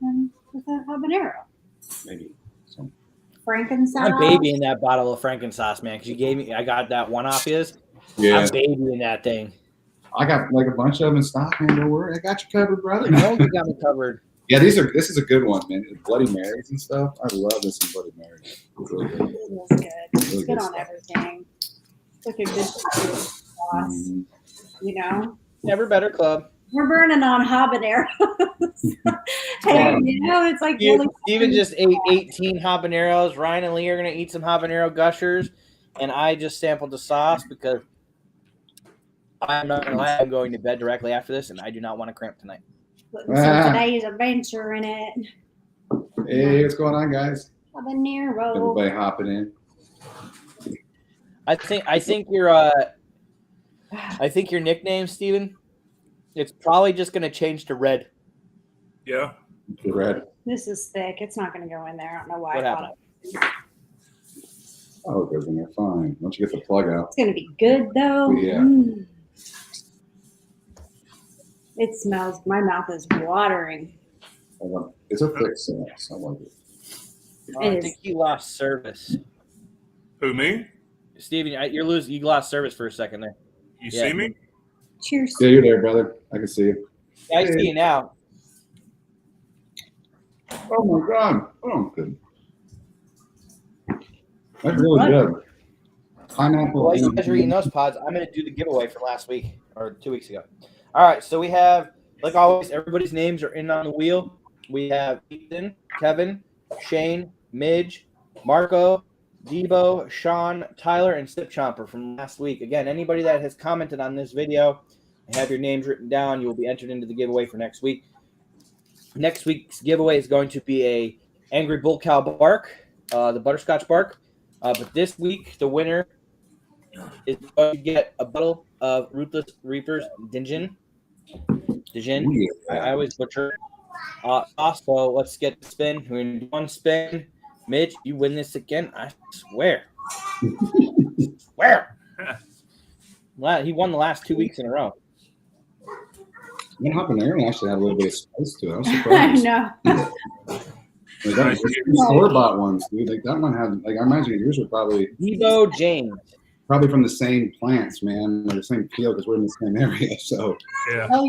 than with a habanero? Maybe. Frankenstein. I'm babying that bottle of Frankenstein, man, because you gave me. I got that one off his. Yeah. I'm babying that thing. I got like a bunch of them in stock, man. Don't worry, I got you covered, brother. No, you got me covered. Yeah, this is a good one, man. Bloody Marys and stuff. I love this in Bloody Marys. It's really good. It is good. It's Really good good on everything. It's like a good sauce. Mm-hmm. Never better club. We're burning on habaneros. Hey, it's like really Steven just ate 18 habaneros. Ryan and Lee are going to eat some habanero gushers. And I just sampled the sauce because I'm not going to lie. I'm going to bed directly after this, and I do not want to cramp tonight. putting some today's adventure in it. Hey, what's going on, guys? Habanero. Everybody hopping in. I think your nickname, Steven, it's probably just going to change to Red. Yeah. Red. This is thick. It's not going to go in there. I don't know why What I thought it. Oh, it goes in there fine. Once you get the plug out. It's going to be good, though. Yeah. It smells. My mouth is watering. It's a thick sauce. I like it. I think you lost service. Who, me? Steven, you lost service for a second there. You see me? Cheers. Yeah, you're there, brother. I can see you. Yeah, I see you now. Oh my God. Oh, good. That's really good. Pineapple. While you guys are eating those pods, I'm going to do the giveaway from last week or 2 weeks ago. All right, so we have, like always, everybody's names are in on the wheel. We have Ethan, Kevin, Shane, Midge, Marco, Debo, Sean, Tyler, and Sip Chomper from last week. Again, anybody that has commented on this video and have your names written down, you will be entered into the giveaway for next week. Next week's giveaway is going to be a Angry Bull Cow Bark, the Butterscotch Bark. But this week, the winner is going to get a bottle of Ruthless Reaper's Dijon. I always butcher. Also, let's get the spin. We're going to do one spin. Mitch, you win this again, I swear. Swear. He won the last 2 weeks in a row. And habanero actually had a little bit of spice to it. I was surprised. I know. Like that, store-bought ones, dude. Like that one had, like I imagine yours were probably Debo James. Probably from the same plants, man, or the same field because we're in the same area. So Yeah. Oh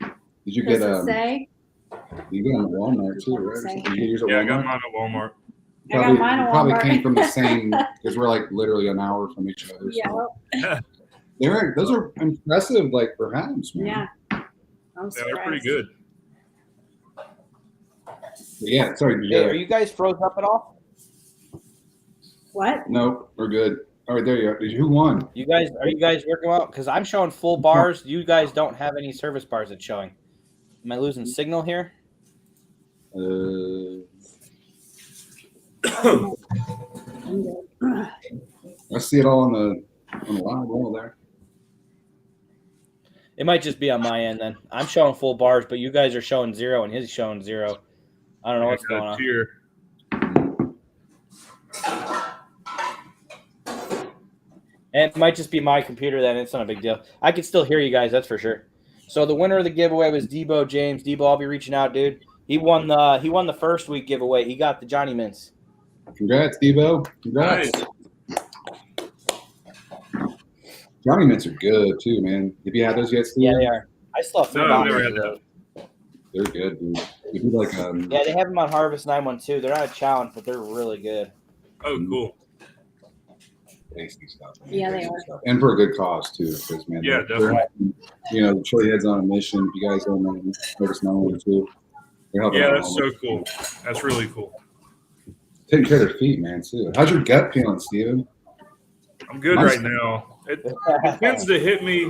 yeah. did you Does get it say? you get them at Walmart too, right? Did you get yours at Yeah, Walmart? I got mine at Walmart. I got mine at Probably Walmart. came from the same because we're like literally an hour from each other. So. Yeah. Those are impressive, like for hams, man. Yeah. They're pretty good. Yeah, sorry. Hey, are you guys froze up at all? What? Nope, we're good. All right, there you are. Who won? Are you guys working out? Because I'm showing full bars. You guys don't have any service bars that's showing. Am I losing signal here? I see it all on the live wall there. It might just be on my end then. I'm showing full bars, but you guys are showing 0 and his showing 0. I don't know what's going on. Cheer. And it might just be my computer then. It's not a big deal. I can still hear you guys, that's for sure. So the winner of the giveaway was Debo James. Debo, I'll be reaching out, dude. He won the first week giveaway. He got the Johnny Mints. Congrats, Debo. Congrats. Nice. Johnny Mints are good too, man. Have you had those yet, Steve? Yeah, they are. I still have 3 No, I've boxes never of had those. They're good, dude. We do like Yeah, they have them on Harvest 912. They're not a challenge, but they're really good. Oh, cool. tasty stuff. Man. Yeah, they Tasty are. stuff. And for a good cause too, because man, Yeah, they're definitely. you know, the Chili Head's on a mission. If you guys don't know, Harvest 912. They're helping Yeah, out that's so homeless cool. people. That's really cool. Taking care of their feet, man, too. How's your gut feeling, Steven? I'm good Nice. right now. It tends to hit me.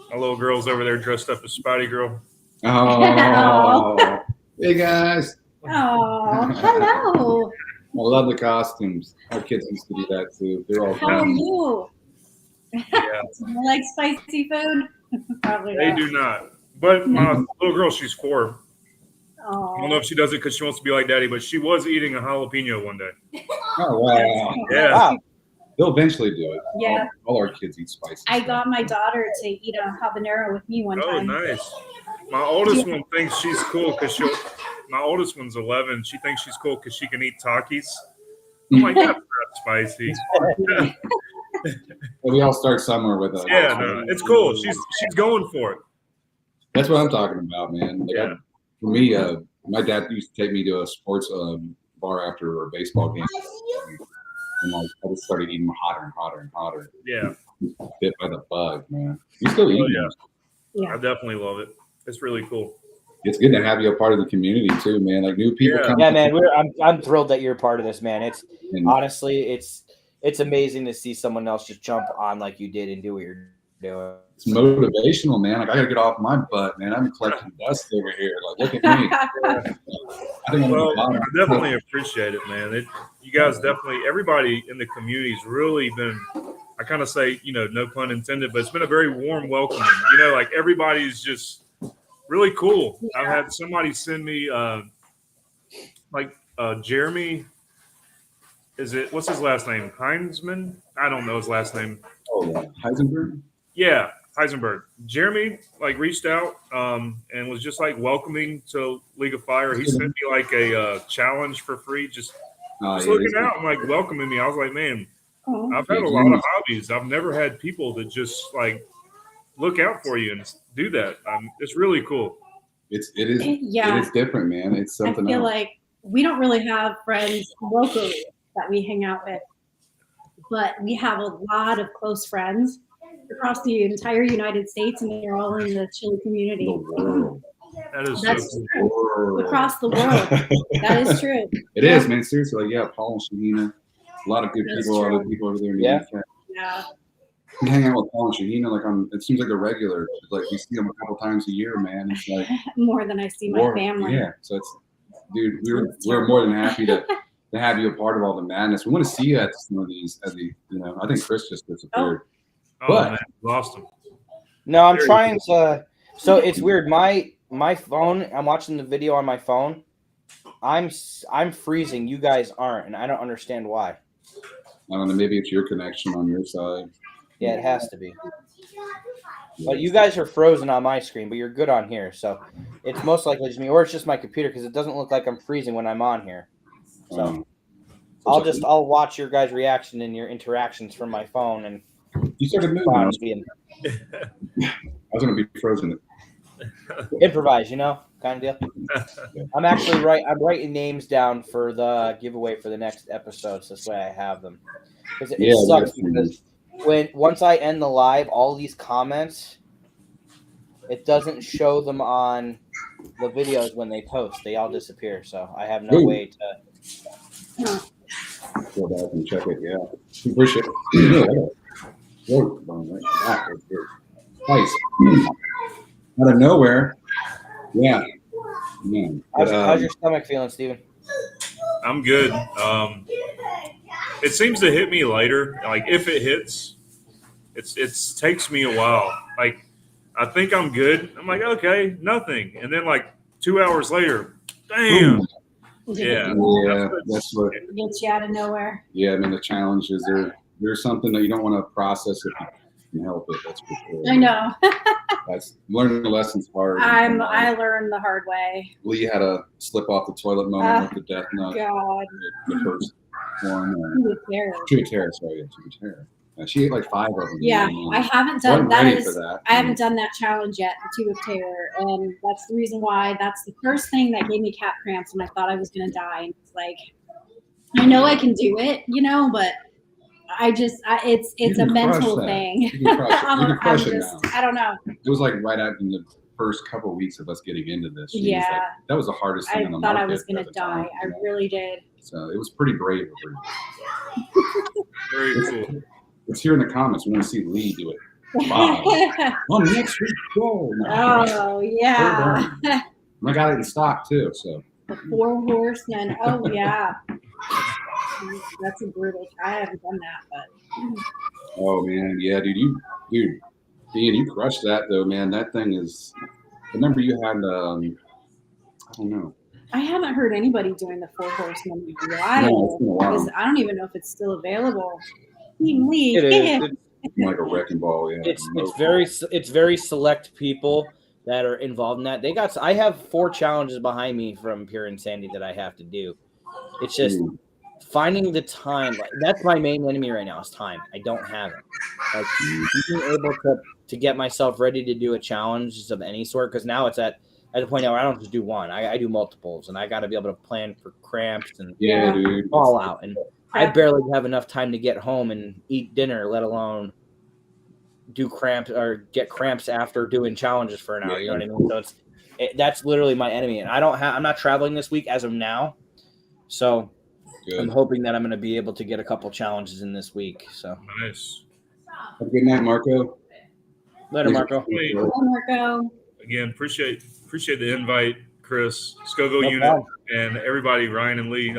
My little girl's over there dressed up as Spidey Girl. Oh, hey guys. Oh, hello. I love the costumes. Our kids used to do that too. They're all How are you? Yeah, Do you like spicy food? Probably they not. do not. But my little girl, she's 4. I don't know Oh, if she does it because she wants to be like daddy, but she was eating a jalapeno one day. Oh wow. Yeah. Wow. They'll eventually do it. Yeah. All our kids eat spicy. I stuff. got my daughter to eat a habanero with me one Oh, time. nice. My oldest one thinks she's cool because my oldest one's 11. She thinks she's cool because she can eat Takis. I'm like, that's not spicy. Well, we all start somewhere with us. Yeah, no, it's cool. She's going for it. That's what I'm talking about, man. Like, Yeah. for me, my dad used to take me to a sports bar after a baseball game, and like I just started eating hotter and hotter and hotter. Yeah, Bit by the bug, man. You still eat? yeah. Yeah. I definitely love it. It's really cool. It's good to have you a part of the community too, man. Like new people Yeah. come. Yeah, man, I'm thrilled that you're a part of this, man. It's and honestly, it's amazing to see someone else just jump on like you did and do what you're doing. it's motivational, man. Like I gotta get off my butt, man. I'm collecting dust over here. Like look at me. I think I'm Well, at the bottom. I definitely appreciate it, man. You guys definitely, everybody in the community's really been, I kind of say, no pun intended, but it's been a very warm welcoming. Like everybody's just really cool. I've had somebody send me, Jeremy, what's his last name? Heinzman? I don't know his last name. Oh yeah, Heisenberg. Yeah, Heisenberg. Jeremy reached out and was just welcoming to League of Fire. He sent me a challenge for free, just looking out and welcoming me. I was like, man, Oh. I've had a lot of hobbies. I've never had people that just look out for you and do that. It's really cool. It is Yeah. It is different, man. It's I something feel else. like we don't really have friends locally that we hang out with, but we have a lot of close friends across the entire United States, and they're all in the Chile community. The world. That is That's so cool. true. Across the world. That is true. It is, man. Seriously, Paul and Shahina, a lot of good That's people, true. other people over there in the Yeah. UK. Yeah. We hang out with Paul and Shahina, it seems like a regular. Like we see them a couple times a year, man. It's like More than I see my more- family. Yeah, so it's, dude, we're more than happy to have you a part of all the madness. We want to see you at some of these. I think Chris just disappeared. Oh, But- man, lost him. No, I'm Very trying to. So it's weird. My phone. I'm watching the video on my phone. I'm freezing. You guys aren't, and I don't understand why. I don't know. Maybe it's your connection on your side. Yeah, it has to be. But you guys are frozen on my screen, but you're good on here. So it's most likely just me, or it's just my computer because it doesn't look like I'm freezing when I'm on here. So I'll watch your guys' reaction and your interactions from my phone and you started moving. I was gonna be frozen. Improvise, kind of deal. I'm writing names down for the giveaway for the next episode, so this way I have them. Because it sucks because once I end the live, all these comments, it doesn't show them on the videos when they post. They all disappear, so I have no way to go back and check it. Yeah, appreciate it. Nice. Out of nowhere. Yeah. How's your stomach feeling, Steven? I'm good. It seems to hit me later. Like if it hits, it takes me a while. Like I think I'm good. I'm like, okay, nothing. And then like 2 hours later, damn. Yeah. That's what gets you out of nowhere. Yeah, I mean the challenge is there's something that you don't want to process if you can help it. That's for sure. I know. That's learning the lessons hard. I learned the hard way. Lee had a slip off the toilet moment with the death nut. God. The first one. Tubatera, sorry, Tubatera. She ate like 5 of them. Yeah, I haven't done that. I haven't done that challenge yet, the 2 of terror, and that's the reason why. That's the first thing that gave me cat cramps, and I thought I was gonna die. And it's like, I know I can do it, but it's a mental thing. You can crush it now. I don't know. It was like right out in the first couple of weeks of us getting into this. Yeah, like, that was the hardest thing on the market. I thought I was gonna die. I really did. So it was pretty brave of her. Very cool. It's here in the comments. We want to see Lee do it. Wow. On next week's show. Oh, yeah. I got it in stock, too. So the 4 horsemen. Oh, yeah. That's a brutal. I haven't done that, but. Oh, man. Yeah, dude, Dean, you crushed that, though, man. That thing is. I remember you had, I don't know. I haven't heard anybody doing the 4 horsemen in a while. No, it's been a while. I don't even know if it's still available. Lee. It is. It's like a wrecking ball. Yeah. It's very select people that are involved in that. I have 4 challenges behind me from Pure Insanity that I have to do. It's just finding the time. That's my main enemy right now is time. I don't have it. Like being able to get myself ready to do a challenge of any sort, because now it's at the point now where I don't just do one. I do multiples, and I got to be able to plan for cramps and dude, all out. And I barely have enough time to get home and eat dinner, let alone do cramps or get cramps after doing challenges for an hour. You know what I mean? So that's literally my enemy. And I'm not traveling this week as of now. So I'm hoping that I'm going to be able to get a couple challenges in this week. So nice. Have a good night, Marco. Later, Marco. Hey, Marco. Again, appreciate the invite, Chris, Scoville unit, and everybody, Ryan and Lee.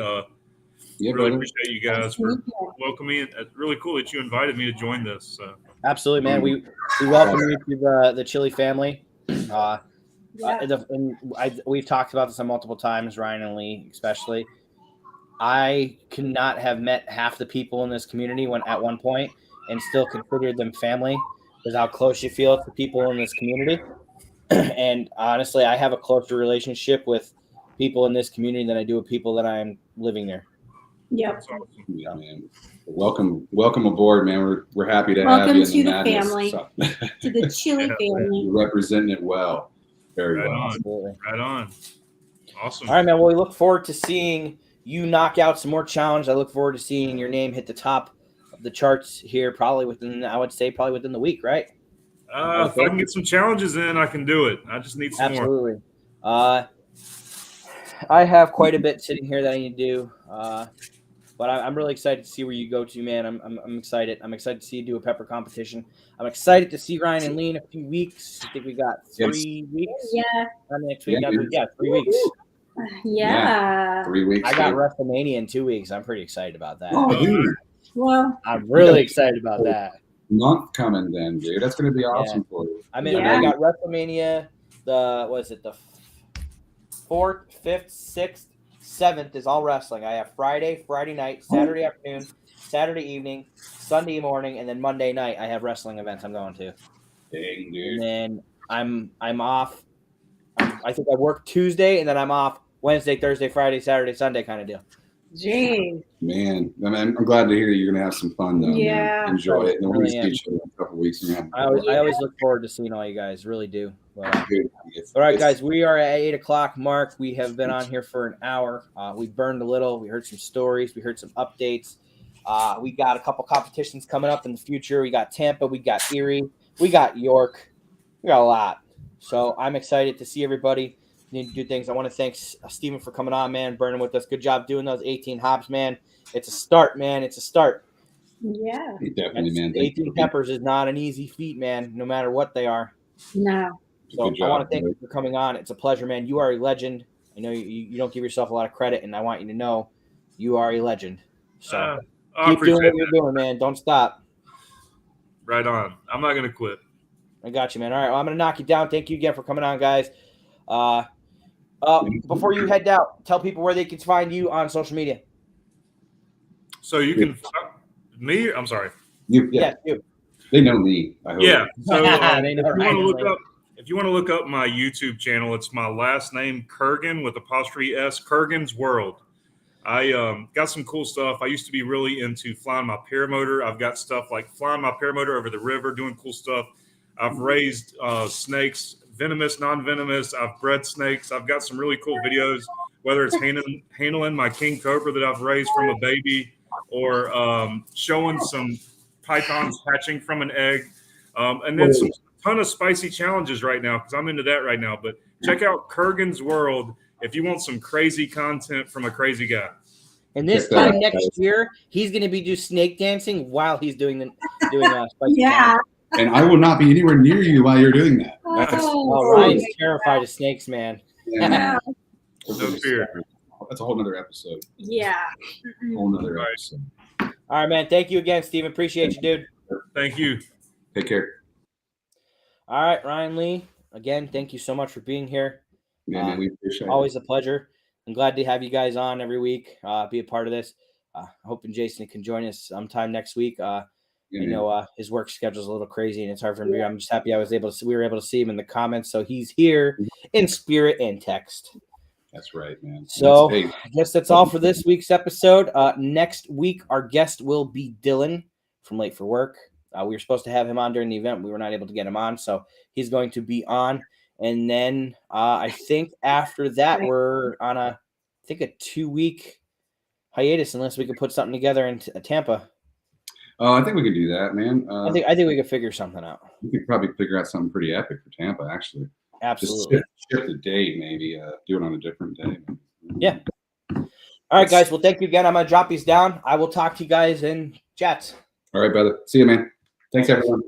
Really appreciate you guys for welcoming me. It's really cool that you invited me to join this. So. Absolutely, man. We welcome you to the Chili family. We've talked about this on multiple times, Ryan and Lee especially. I could not have met half the people in this community at one point and still considered them family because how close you feel to people in this community. And honestly, I have a closer relationship with people in this community than I do with people that I'm living there. Yep. Yeah, man. Welcome aboard, man. We're happy to have you in the madness. Family. So. To the Chili family. You're representing it well. Very well. Right on. Awesome. All right, man. Well, we look forward to seeing you knock out some more challenges. I look forward to seeing your name hit the top of the charts here probably within the week, right? If I can get some challenges in, I can do it. I just need some more. Absolutely. I have quite a bit sitting here that I need to do. But I'm really excited to see where you go to, man. I'm excited. I'm excited to see you do a pepper competition. I'm excited to see Ryan and Lee in a few weeks. I think we got 3 weeks. Yeah. Next week. 3 weeks. Yeah. 3 weeks. I got WrestleMania in 2 weeks. I'm pretty excited about that. Oh, dude. Well, I'm really excited about that. Month coming then, dude. That's going to be awesome for you. I got WrestleMania. The 4th, 5th, 6th, 7th is all wrestling. I have Friday night, Saturday afternoon, Saturday evening, Sunday morning, and then Monday night I have wrestling events I'm going to. Dang, And dude. then I'm off. I think I work Tuesday, and then I'm off Wednesday, Thursday, Friday, Saturday, Sunday kind of deal. Jeez. Man, I mean, I'm glad to hear you're gonna have some fun though. Yeah. Man. Enjoy it. And we're gonna Really see am. each other in a couple weeks. And I always look forward to seeing all you guys. Really do. But, It's- all right, it's- guys, we are at 8:00 mark. We have been on here for an hour. We burned a little. We heard some stories. We heard some updates. We got a couple competitions coming up in the future. We got Tampa. We got Erie. We got York. We got a lot. So I'm excited to see everybody. Need to do things. I want to thank Steven for coming on, man, burning with us. Good job doing those 18 hops, man. It's a start, man. It's a start. Yeah. Definitely, man. 18 peppers is not an easy feat, man, no matter what they are. No. So Good job, I want to thank brother. you for coming on. It's a pleasure, man. You are a legend. I know you don't give yourself a lot of credit, and I want you to know you are a legend. So I keep doing appreciate what you're doing, man. Don't stop. Right on. I'm not going to quit. I got you, man. All right, well, I'm going to knock you down. Thank you again for coming on, guys. Before you head out, tell people where they can find you on social media. So you can me. I'm sorry. Yes, you. They know me. I hope. Yeah. So They know if you want to Ryan look Lane. up, if you want to look up my YouTube channel, it's my last name Curgan with apostrophe S. Curgan's World. I got some cool stuff. I used to be really into flying my paramotor. I've got stuff like flying my paramotor over the river, doing cool stuff. I've raised snakes, venomous, non-venomous. I've bred snakes. I've got some really cool videos, whether it's handling my king cobra that I've raised from a baby, or showing some pythons hatching from an egg, and then some ton of spicy challenges right now because I'm into that right now. But check out Kurgan's World if you want some crazy content from a crazy guy. And this Check that time out, next guys. year, he's going to be doing snake dancing while he's doing spicy Yeah. challenge. And I will not be anywhere near you while you're doing that. Oh, Ryan's terrified of snakes, man. Yeah. No fear. That's a whole nother episode. Yeah. Whole nother Right. episode. All right, man. Thank you again, Steven. Appreciate you, dude. Thank you. Take care. All right, Ryan Lee. Again, thank you so much for being here. Yeah, man, we appreciate Always a pleasure. I'm glad to have you guys on every week, be a part of this. Hoping Jason can join us sometime next week. it. You know, his work schedule's a little crazy and it's hard for him to be. I'm just happy we were able to see him in the comments. So he's here in spirit and text. That's right, man. So Hey, I guess that's all for this week's episode. Next week, our guest will be Dylan from Late for Work. We were supposed to have him on during the event. We were not able to get him on. So he's going to be on. And then I think after that, we're on a 2-week hiatus unless we can put something together in Tampa. I think we could do that, man. I think we could figure something out. We could probably figure out something pretty epic for Tampa, actually. Absolutely. Just shift the date, maybe. Do it on a different day. Yeah. All right, guys. Well, thank you again. I'm going to drop these down. I will talk to you guys in chats. All right, brother. See you, man. Thanks, everyone.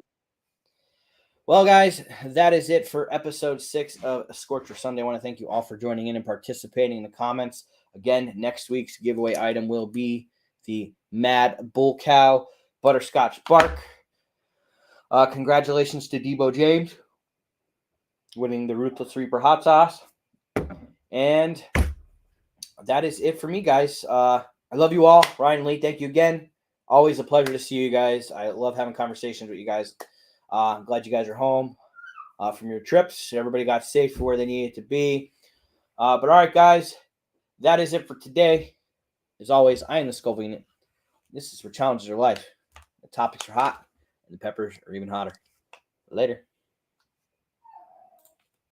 Well, guys, that is it for episode 6 of Scorcher Sunday. I want to thank you all for joining in and participating in the comments. Again, next week's giveaway item will be the Mad Bull Cow Butterscotch Bark. Congratulations to Debo James winning the Ruthless Reaper hot sauce. And that is it for me, guys. I love you all. Ryan Lee, thank you again. Always a pleasure to see you guys. I love having conversations with you guys. I'm glad you guys are home from your trips. Everybody got safe for where they needed to be. But all right, guys, that is it for today. As always, I am the Scoville Unit. This is where challenges are life. The topics are hot, and the peppers are even hotter. Later.